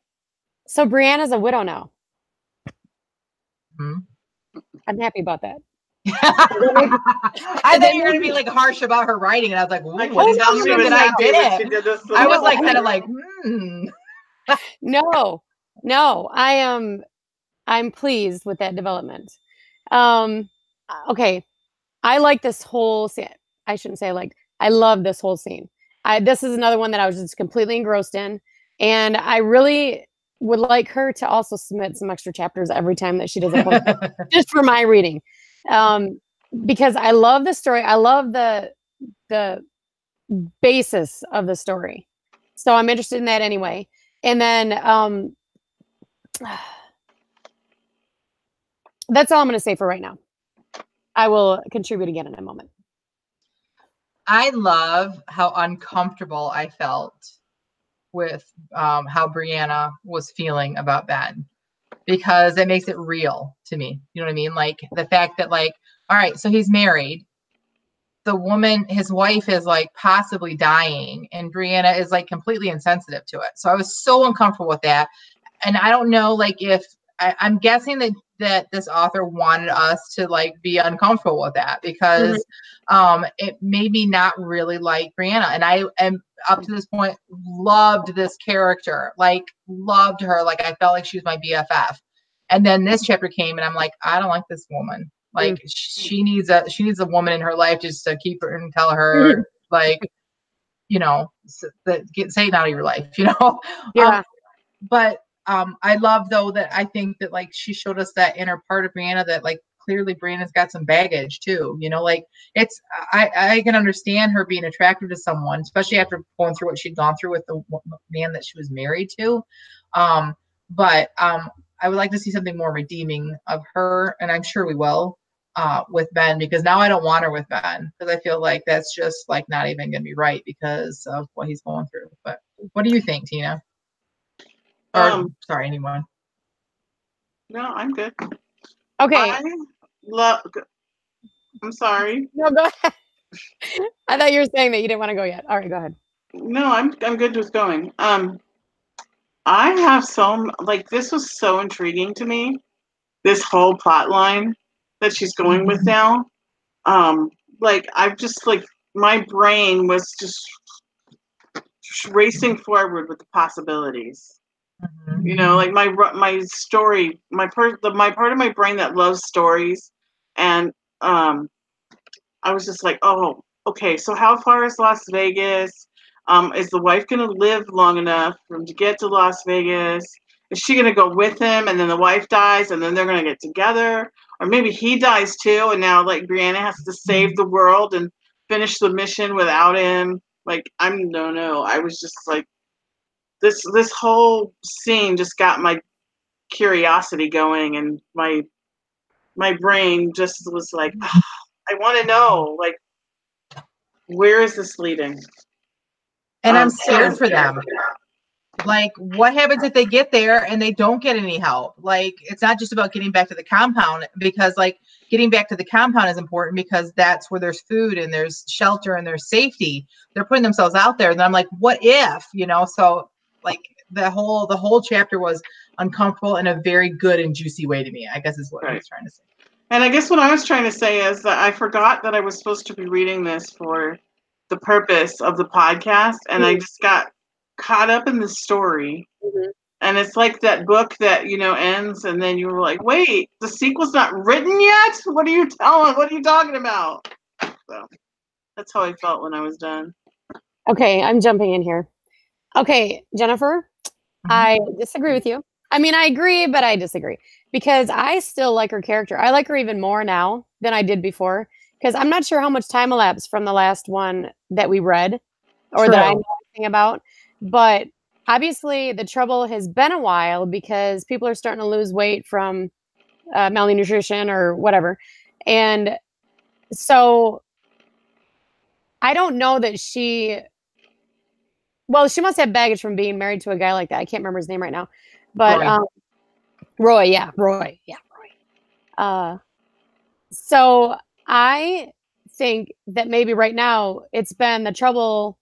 so Brianna's a widow now. I'm happy about that. I thought you were going to be like harsh about her writing, and I was like, I what can tell did she you was think that I happy did when it? she did this. I was like kind of like, No, I'm pleased with that development. Okay. I like this whole scene. I shouldn't say like, I love this whole scene. This is another one that I was just completely engrossed in. And I really would like her to also submit some extra chapters every time that she does a post, just for my reading. Because I love the story. I love the basis of the story. So I'm interested in that anyway. And then that's all I'm going to say for right now. I will contribute again in a moment. I love how uncomfortable I felt with how Brianna was feeling about Ben, because it makes it real to me. You know what I mean? Like the fact that like, all right, so he's married. The woman, his wife, is like possibly dying, and Brianna is like completely insensitive to it. So I was so uncomfortable with that. And I don't know, like if I'm guessing that this author wanted us to like be uncomfortable with that, because it made me not really like Brianna. And I am up to this point loved this character, like loved her. Like I felt like she was my BFF. And then this chapter came and I'm like, I don't like this woman. Like she needs a woman in her life just to keep her and tell her like, you know, get Satan out of your life, you know? Yeah. But I love though that I think that like she showed us that inner part of Brianna that like clearly Brianna's got some baggage too, you know, like it's I can understand her being attracted to someone, especially after going through what she'd gone through with the man that she was married to. But I would like to see something more redeeming of her, and I'm sure we will with Ben, because now I don't want her with Ben, because I feel like that's just like not even gonna be right because of what he's going through. But what do you think, Tina? Or sorry, anyone? No, I'm good. Okay. I'm sorry. No, go ahead. I thought you were saying that you didn't want to go yet. All right, go ahead. No, I'm good with going. I have this was so intriguing to me, this whole plot line that she's going with now. Like I've just like my brain was just racing forward with the possibilities. You know, like my story, my part of my brain that loves stories, and I was just like, oh, okay. So how far is Las Vegas? Is the wife going to live long enough for him to get to Las Vegas? Is she going to go with him, and then the wife dies, and then they're going to get together? Or maybe he dies too, and now like Brianna has to save the world and finish the mission without him. Like I don't know. I was just like, this whole scene just got my curiosity going, and my brain just was like, I want to know, like, where is this leading? And I'm scared for them. Like, what happens if they get there and they don't get any help? Like, it's not just about getting back to the compound, because like getting back to the compound is important because that's where there's food and there's shelter and there's safety. They're putting themselves out there. And I'm like, what if, you know? So like the whole chapter was uncomfortable in a very good and juicy way to me, I guess is what I was trying to say. And I guess what I was trying to say is that I forgot that I was supposed to be reading this for the purpose of the podcast, and I just got caught up in the story. And it's like that book that, you know, ends, and then you were like, wait, the sequel's not written yet? What are you telling? What are you talking about? So that's how I felt when I was done. Okay, I'm jumping in here. Okay, Jennifer, I disagree with you. I mean, I agree, but I disagree, because I still like her character. I like her even more now than I did before, because I'm not sure how much time elapsed from the last one that we read or that I know anything about. But obviously, the trouble has been a while because people are starting to lose weight from malnutrition or whatever. And so I don't know that well, she must have baggage from being married to a guy like that. I can't remember his name right now. But Roy. So I think that maybe right now it's been the trouble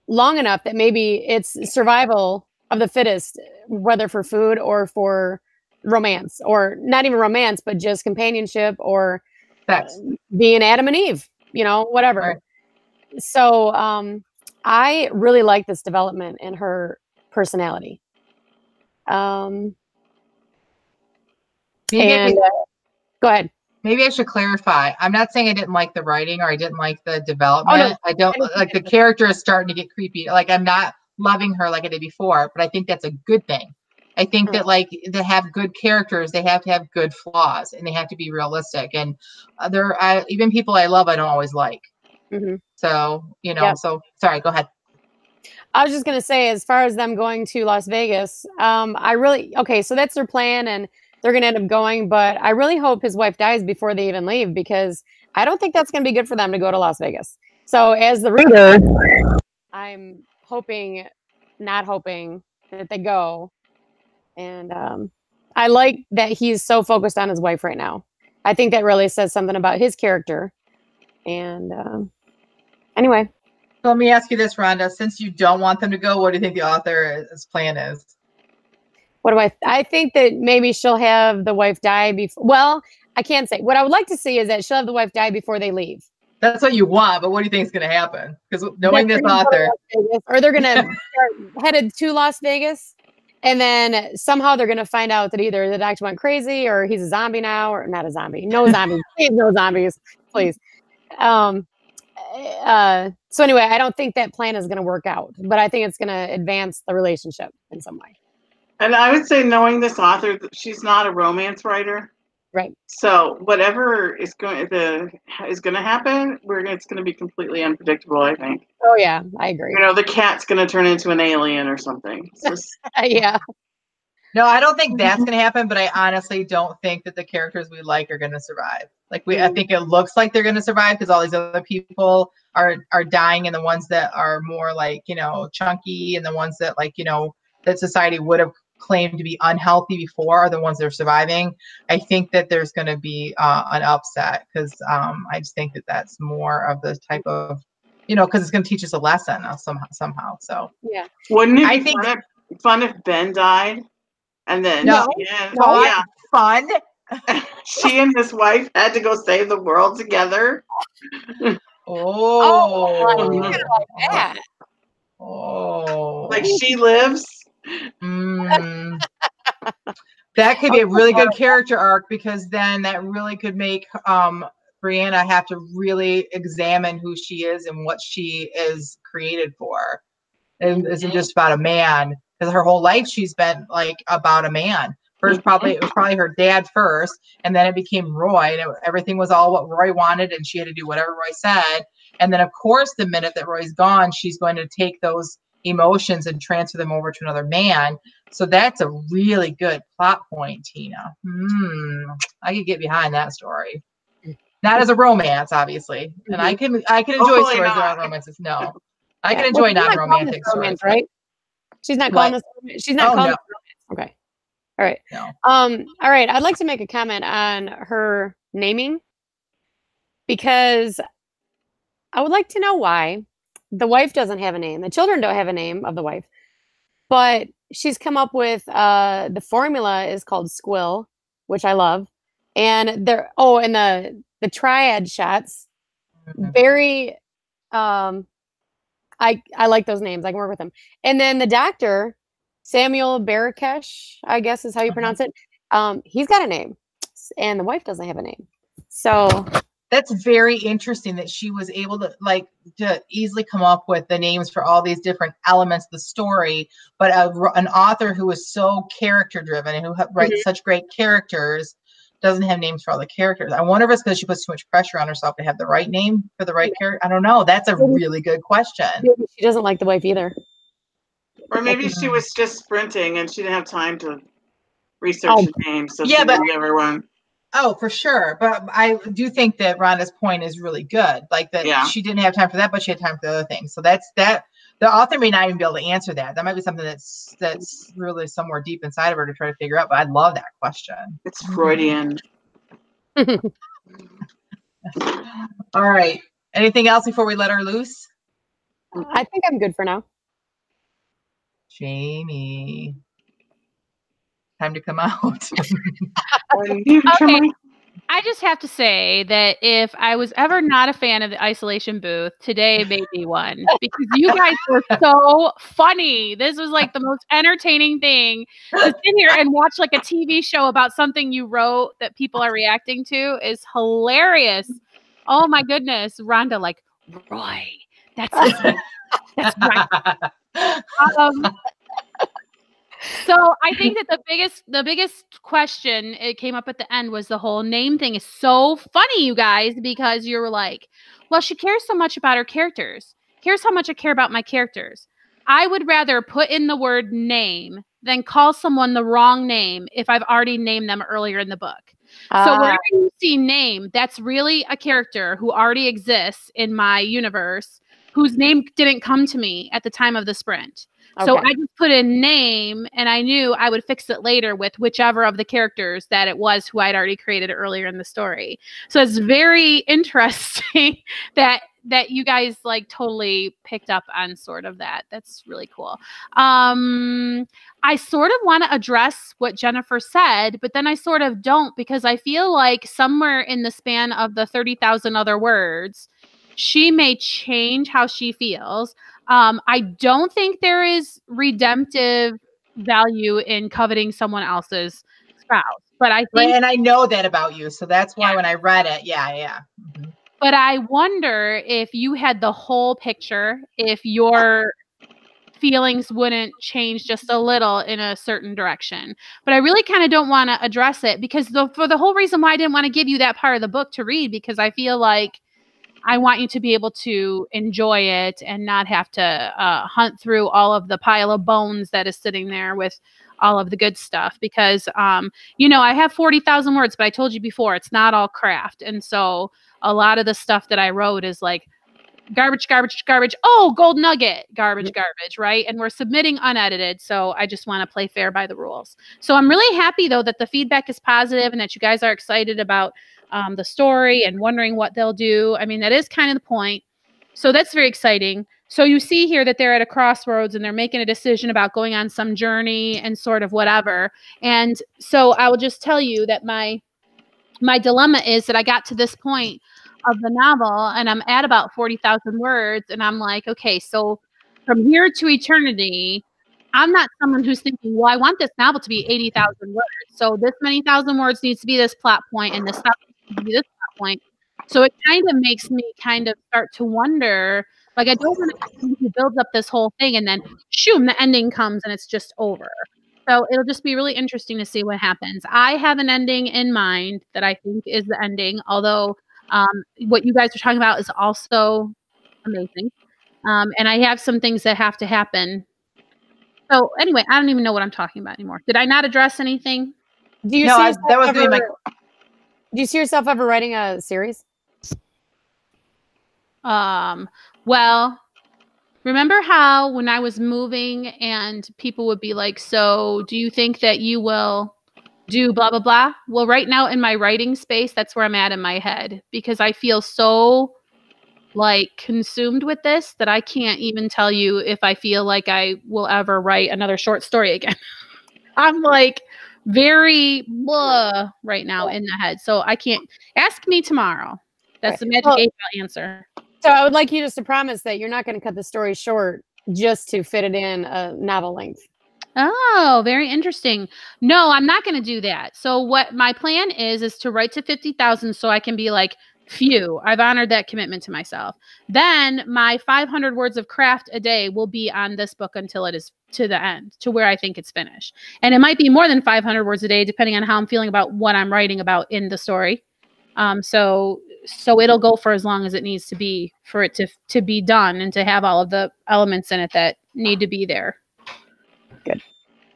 long enough that maybe it's survival of the fittest, whether for food or for romance, or not even romance, but just companionship, or Sex. being Adam and Eve, whatever. Right. So I really like this development in her personality. And go ahead. Maybe I should clarify. I'm not saying I didn't like the writing or I didn't like the development. Oh, no. I don't like the character is starting to get creepy. Like I'm not loving her like I did before, but I think that's a good thing. I think that like they have good characters, they have to have good flaws, and they have to be realistic. And even people I love, I don't always like. Mm-hmm. So, so sorry, go ahead. I was just going to say, as far as them going to Las Vegas, so that's their plan, and they're going to end up going, but I really hope his wife dies before they even leave, because I don't think that's going to be good for them to go to Las Vegas. So as the reader, I'm not hoping that they go. And I like that he's so focused on his wife right now. I think that really says something about his character. And anyway. So let me ask you this, Rhonda. Since you don't want them to go, what do you think the author's plan is? What do I think that maybe she'll have the wife die before. Well, I can't say. What I would like to see is that she'll have the wife die before they leave. That's what you want, but what do you think is going to happen? Because knowing this author. Or they're going to start headed to Las Vegas, and then somehow they're going to find out that either the doctor went crazy, or he's a zombie now, or not a zombie. No zombies. Please, no zombies. Please. So anyway, I don't think that plan is going to work out, but I think it's going to advance the relationship in some way. And I would say, knowing this author, she's not a romance writer. Right. So whatever is going to happen, it's going to be completely unpredictable, I think. Oh yeah, I agree. The cat's going to turn into an alien or something. Yeah. No, I don't think that's going to happen, but I honestly don't think that the characters we like are going to survive. Like I think it looks like they're going to survive because all these other people are dying, and the ones that are more like, chunky, and the ones that that society would have claimed to be unhealthy before are the ones that are surviving. I think that there's going to be an upset, because I just think that that's more of the type of, because it's going to teach us a lesson somehow. So yeah, wouldn't it be fun if Ben died, and then fun. She and his wife had to go save the world together. Like that. Like She Lives. That could be a really good character arc, because then that really could make Brianna have to really examine who she is and what she is created for. It isn't just about a man, because her whole life she's been like about a man. First, it was probably her dad first, and then it became Roy, and everything was all what Roy wanted, and she had to do whatever Roy said. And then, of course, the minute that Roy's gone, she's going to take those emotions and transfer them over to another man. So that's a really good plot point, Tina. I could get behind that story. Not as a romance, romance, and I can enjoy stories that aren't romances. No, I can enjoy non-romantic stories, right? She's not calling this. She's not calling this romance. Okay. All right. No. All right. I'd like to make a comment on her naming, because I would like to know why the wife doesn't have a name. The children don't have a name of the wife, but she's come up with the formula is called Squill, which I love. And and the triad shots, very I like those names. I can work with them. And then the doctor, Samuel Barakesh, I guess is how you pronounce it. He's got a name, and the wife doesn't have a name. So that's very interesting that she was able to easily come up with the names for all these different elements of the story, but an author who is so character driven and who writes such great characters doesn't have names for all the characters. I wonder if it's because she puts too much pressure on herself to have the right name for the right character. I don't know. That's a really good question. Maybe she doesn't like the wife either. Or maybe she was just sprinting and she didn't have time to research the names. So she didn't give her one. Oh, for sure. But I do think that Rhonda's point is really good. Like that she didn't have time for that, but she had time for the other things. So that's that. The author may not even be able to answer that. That might be something that's really somewhere deep inside of her to try to figure out. But I love that question. It's Freudian. All right. Anything else before we let her loose? I think I'm good for now. Jamie. time to come out. Okay. I just have to say that if I was ever not a fan of the isolation booth, today may be one, because you guys were so funny. This was like the most entertaining thing to sit here and watch like a TV show about something you wrote that people are reacting to is hilarious. Oh my goodness. Rhonda, like, Roy, that's right. So I think that the biggest question it came up at the end was the whole name thing is so funny, you guys, because you're like, well, she cares so much about her characters. Here's how much I care about my characters. I would rather put in the word name than call someone the wrong name if I've already named them earlier in the book. So whenever you see name, that's really a character who already exists in my universe, whose name didn't come to me at the time of the sprint. Okay. So I just put in name, and I knew I would fix it later with whichever of the characters that it was who I'd already created earlier in the story. So it's very interesting that you guys like totally picked up on sort of that. That's really cool. I sort of want to address what Jennifer said, but then I sort of don't, because I feel like somewhere in the span of the 30,000 other words, she may change how she feels. I don't think there is redemptive value in coveting someone else's spouse, but I think, and I know that about you, so that's why when I read it, Mm-hmm. But I wonder if you had the whole picture, if your feelings wouldn't change just a little in a certain direction. But I really kind of don't want to address it, because for the whole reason why I didn't want to give you that part of the book to read, because I feel like I want you to be able to enjoy it and not have to hunt through all of the pile of bones that is sitting there with all of the good stuff. Because, I have 40,000 words, but I told you before, it's not all craft. And so a lot of the stuff that I wrote is like garbage, garbage, garbage. Oh, gold nugget, garbage, garbage, right? And we're submitting unedited. So I just want to play fair by the rules. So I'm really happy, though, that the feedback is positive and that you guys are excited about the story and wondering what they'll do. I mean, that is kind of the point. So that's very exciting. So you see here that they're at a crossroads and they're making a decision about going on some journey and sort of whatever. And so I will just tell you that my dilemma is that I got to this point of the novel and I'm at about 40,000 words. And I'm like, okay, so from here to eternity, I'm not someone who's thinking, well, I want this novel to be 80,000 words. So this many thousand words needs to be this plot point and this stuff needs to be this plot point. So it kind of makes me kind of start to wonder, like, I don't want to build up this whole thing and then shoom, the ending comes and it's just over. So it'll just be really interesting to see what happens. I have an ending in mind that I think is the ending, although what you guys are talking about is also amazing. And I have some things that have to happen. So anyway, I don't even know what I'm talking about anymore. Did I not address anything? Do you see yourself ever writing a series? Well, remember how when I was moving and people would be like, so do you think that you will do blah, blah, blah? Well, right now in my writing space, that's where I'm at in my head, because I feel so like consumed with this that I can't even tell you if I feel like I will ever write another short story again. I'm like very blah right now in the head. So I can't. Ask me tomorrow. That's the Magic 8-Ball answer. So I would like you just to promise that you're not going to cut the story short just to fit it in a novel length. Oh, very interesting. No, I'm not going to do that. So what my plan is to write to 50,000 so I can be like, phew, I've honored that commitment to myself. Then my 500 words of craft a day will be on this book until it is to the end, to where I think it's finished. And it might be more than 500 words a day, depending on how I'm feeling about what I'm writing about in the story. So it'll go for as long as it needs to be for it to be done and to have all of the elements in it that need to be there. Good.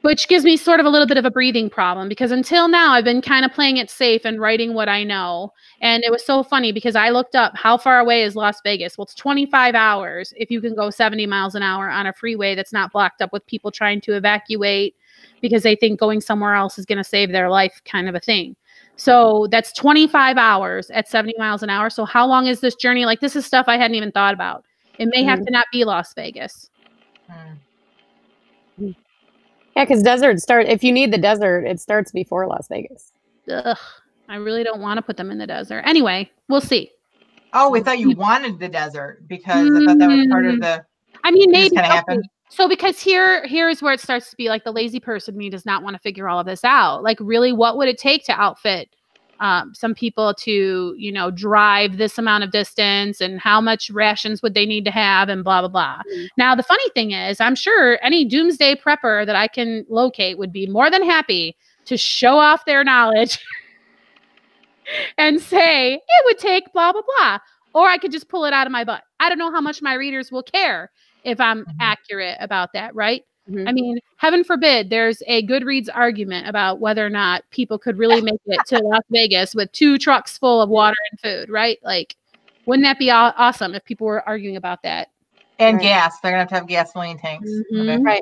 Which gives me sort of a little bit of a breathing problem, because until now I've been kind of playing it safe and writing what I know. And it was so funny because I looked up how far away is Las Vegas. Well, it's 25 hours if you can go 70 miles an hour on a freeway that's not blocked up with people trying to evacuate because they think going somewhere else is going to save their life, kind of a thing. So that's 25 hours at 70 miles an hour. So how long is this journey? Like, this is stuff I hadn't even thought about. It may have to not be Las Vegas. Yeah, because if you need the desert, it starts before Las Vegas. Ugh, I really don't want to put them in the desert. Anyway, we'll see. Oh, we thought you wanted the desert because I thought that was part of the. I mean, maybe kind of happened. So because here's where it starts to be like the lazy person me does not want to figure all of this out. Like, really, what would it take to outfit some people to, drive this amount of distance, and how much rations would they need to have, and blah, blah, blah. Now, the funny thing is, I'm sure any doomsday prepper that I can locate would be more than happy to show off their knowledge and say, it would take blah, blah, blah. Or I could just pull it out of my butt. I don't know how much my readers will care if I'm accurate about that, right? I mean, heaven forbid there's a Goodreads argument about whether or not people could really make it to Las Vegas with 2 trucks full of water and food, right? Like, wouldn't that be awesome if people were arguing about that? And gas. They're going to have gasoline tanks. Right.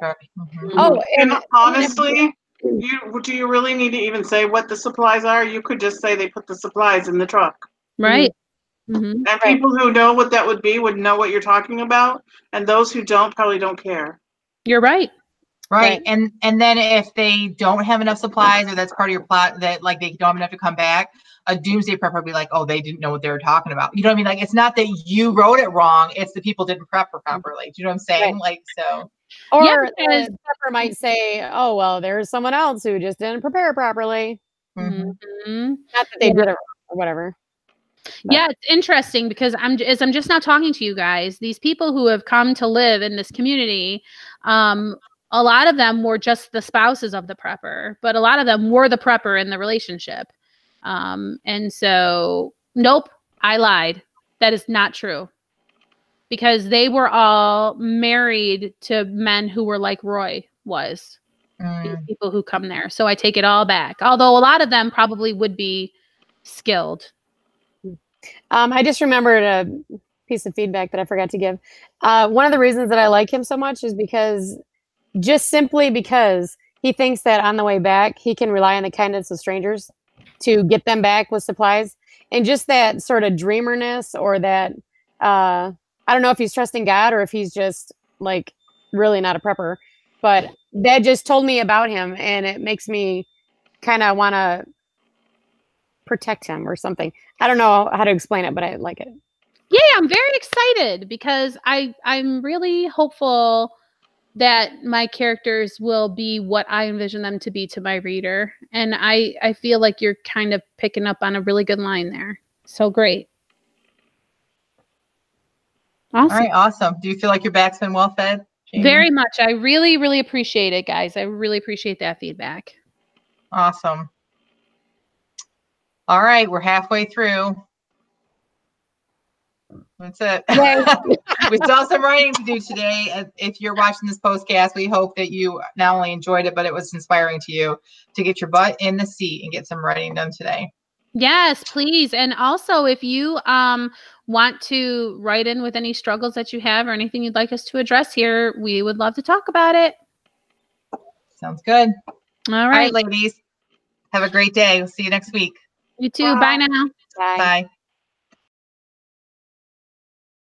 Oh, and honestly, do you really need to even say what the supplies are? You could just say they put the supplies in the truck. Right. And people who know what that would know what you're talking about. And those who don't probably don't care. You're right. Right. And then if they don't have enough supplies, or that's part of your plot, that like they don't have enough to come back, a doomsday prepper would be like, oh, they didn't know what they were talking about. You know what I mean? Like, it's not that you wrote it wrong, it's the people didn't prep properly. Do you know what I'm saying? Like, so. Or the prepper might say, oh, well, there's someone else who just didn't prepare properly. Not that they did it wrong or whatever. But. Yeah, it's interesting because I'm just now talking to you guys, these people who have come to live in this community, a lot of them were just the spouses of the prepper, but a lot of them were the prepper in the relationship. And so, nope, I lied. That is not true. Because they were all married to men who were like Roy was. These people who come there. So I take it all back. Although a lot of them probably would be skilled. I just remembered a piece of feedback that I forgot to give. One of the reasons that I like him so much is because he thinks that on the way back, he can rely on the kindness of strangers to get them back with supplies. And just that sort of dreamerness, or that, I don't know if he's trusting God or if he's just like really not a prepper, but that just told me about him, and it makes me kind of want to protect him or something. I don't know how to explain it, but I like it. Yeah, I'm very excited because I'm really hopeful that my characters will be what I envision them to be to my reader. And I feel like you're kind of picking up on a really good line there. So great. Awesome. All right, awesome. Do you feel like your back's been well fed, Jamie? Very much. I really, really appreciate it, guys. I really appreciate that feedback. Awesome. All right, we're halfway through. That's it. We still have some writing to do today. If you're watching this podcast, we hope that you not only enjoyed it, but it was inspiring to you to get your butt in the seat and get some writing done today. Yes, please. And also, if you want to write in with any struggles that you have or anything you'd like us to address here, we would love to talk about it. Sounds good. All right, ladies. Have a great day. We'll see you next week. You too. Bye now. Bye. Bye.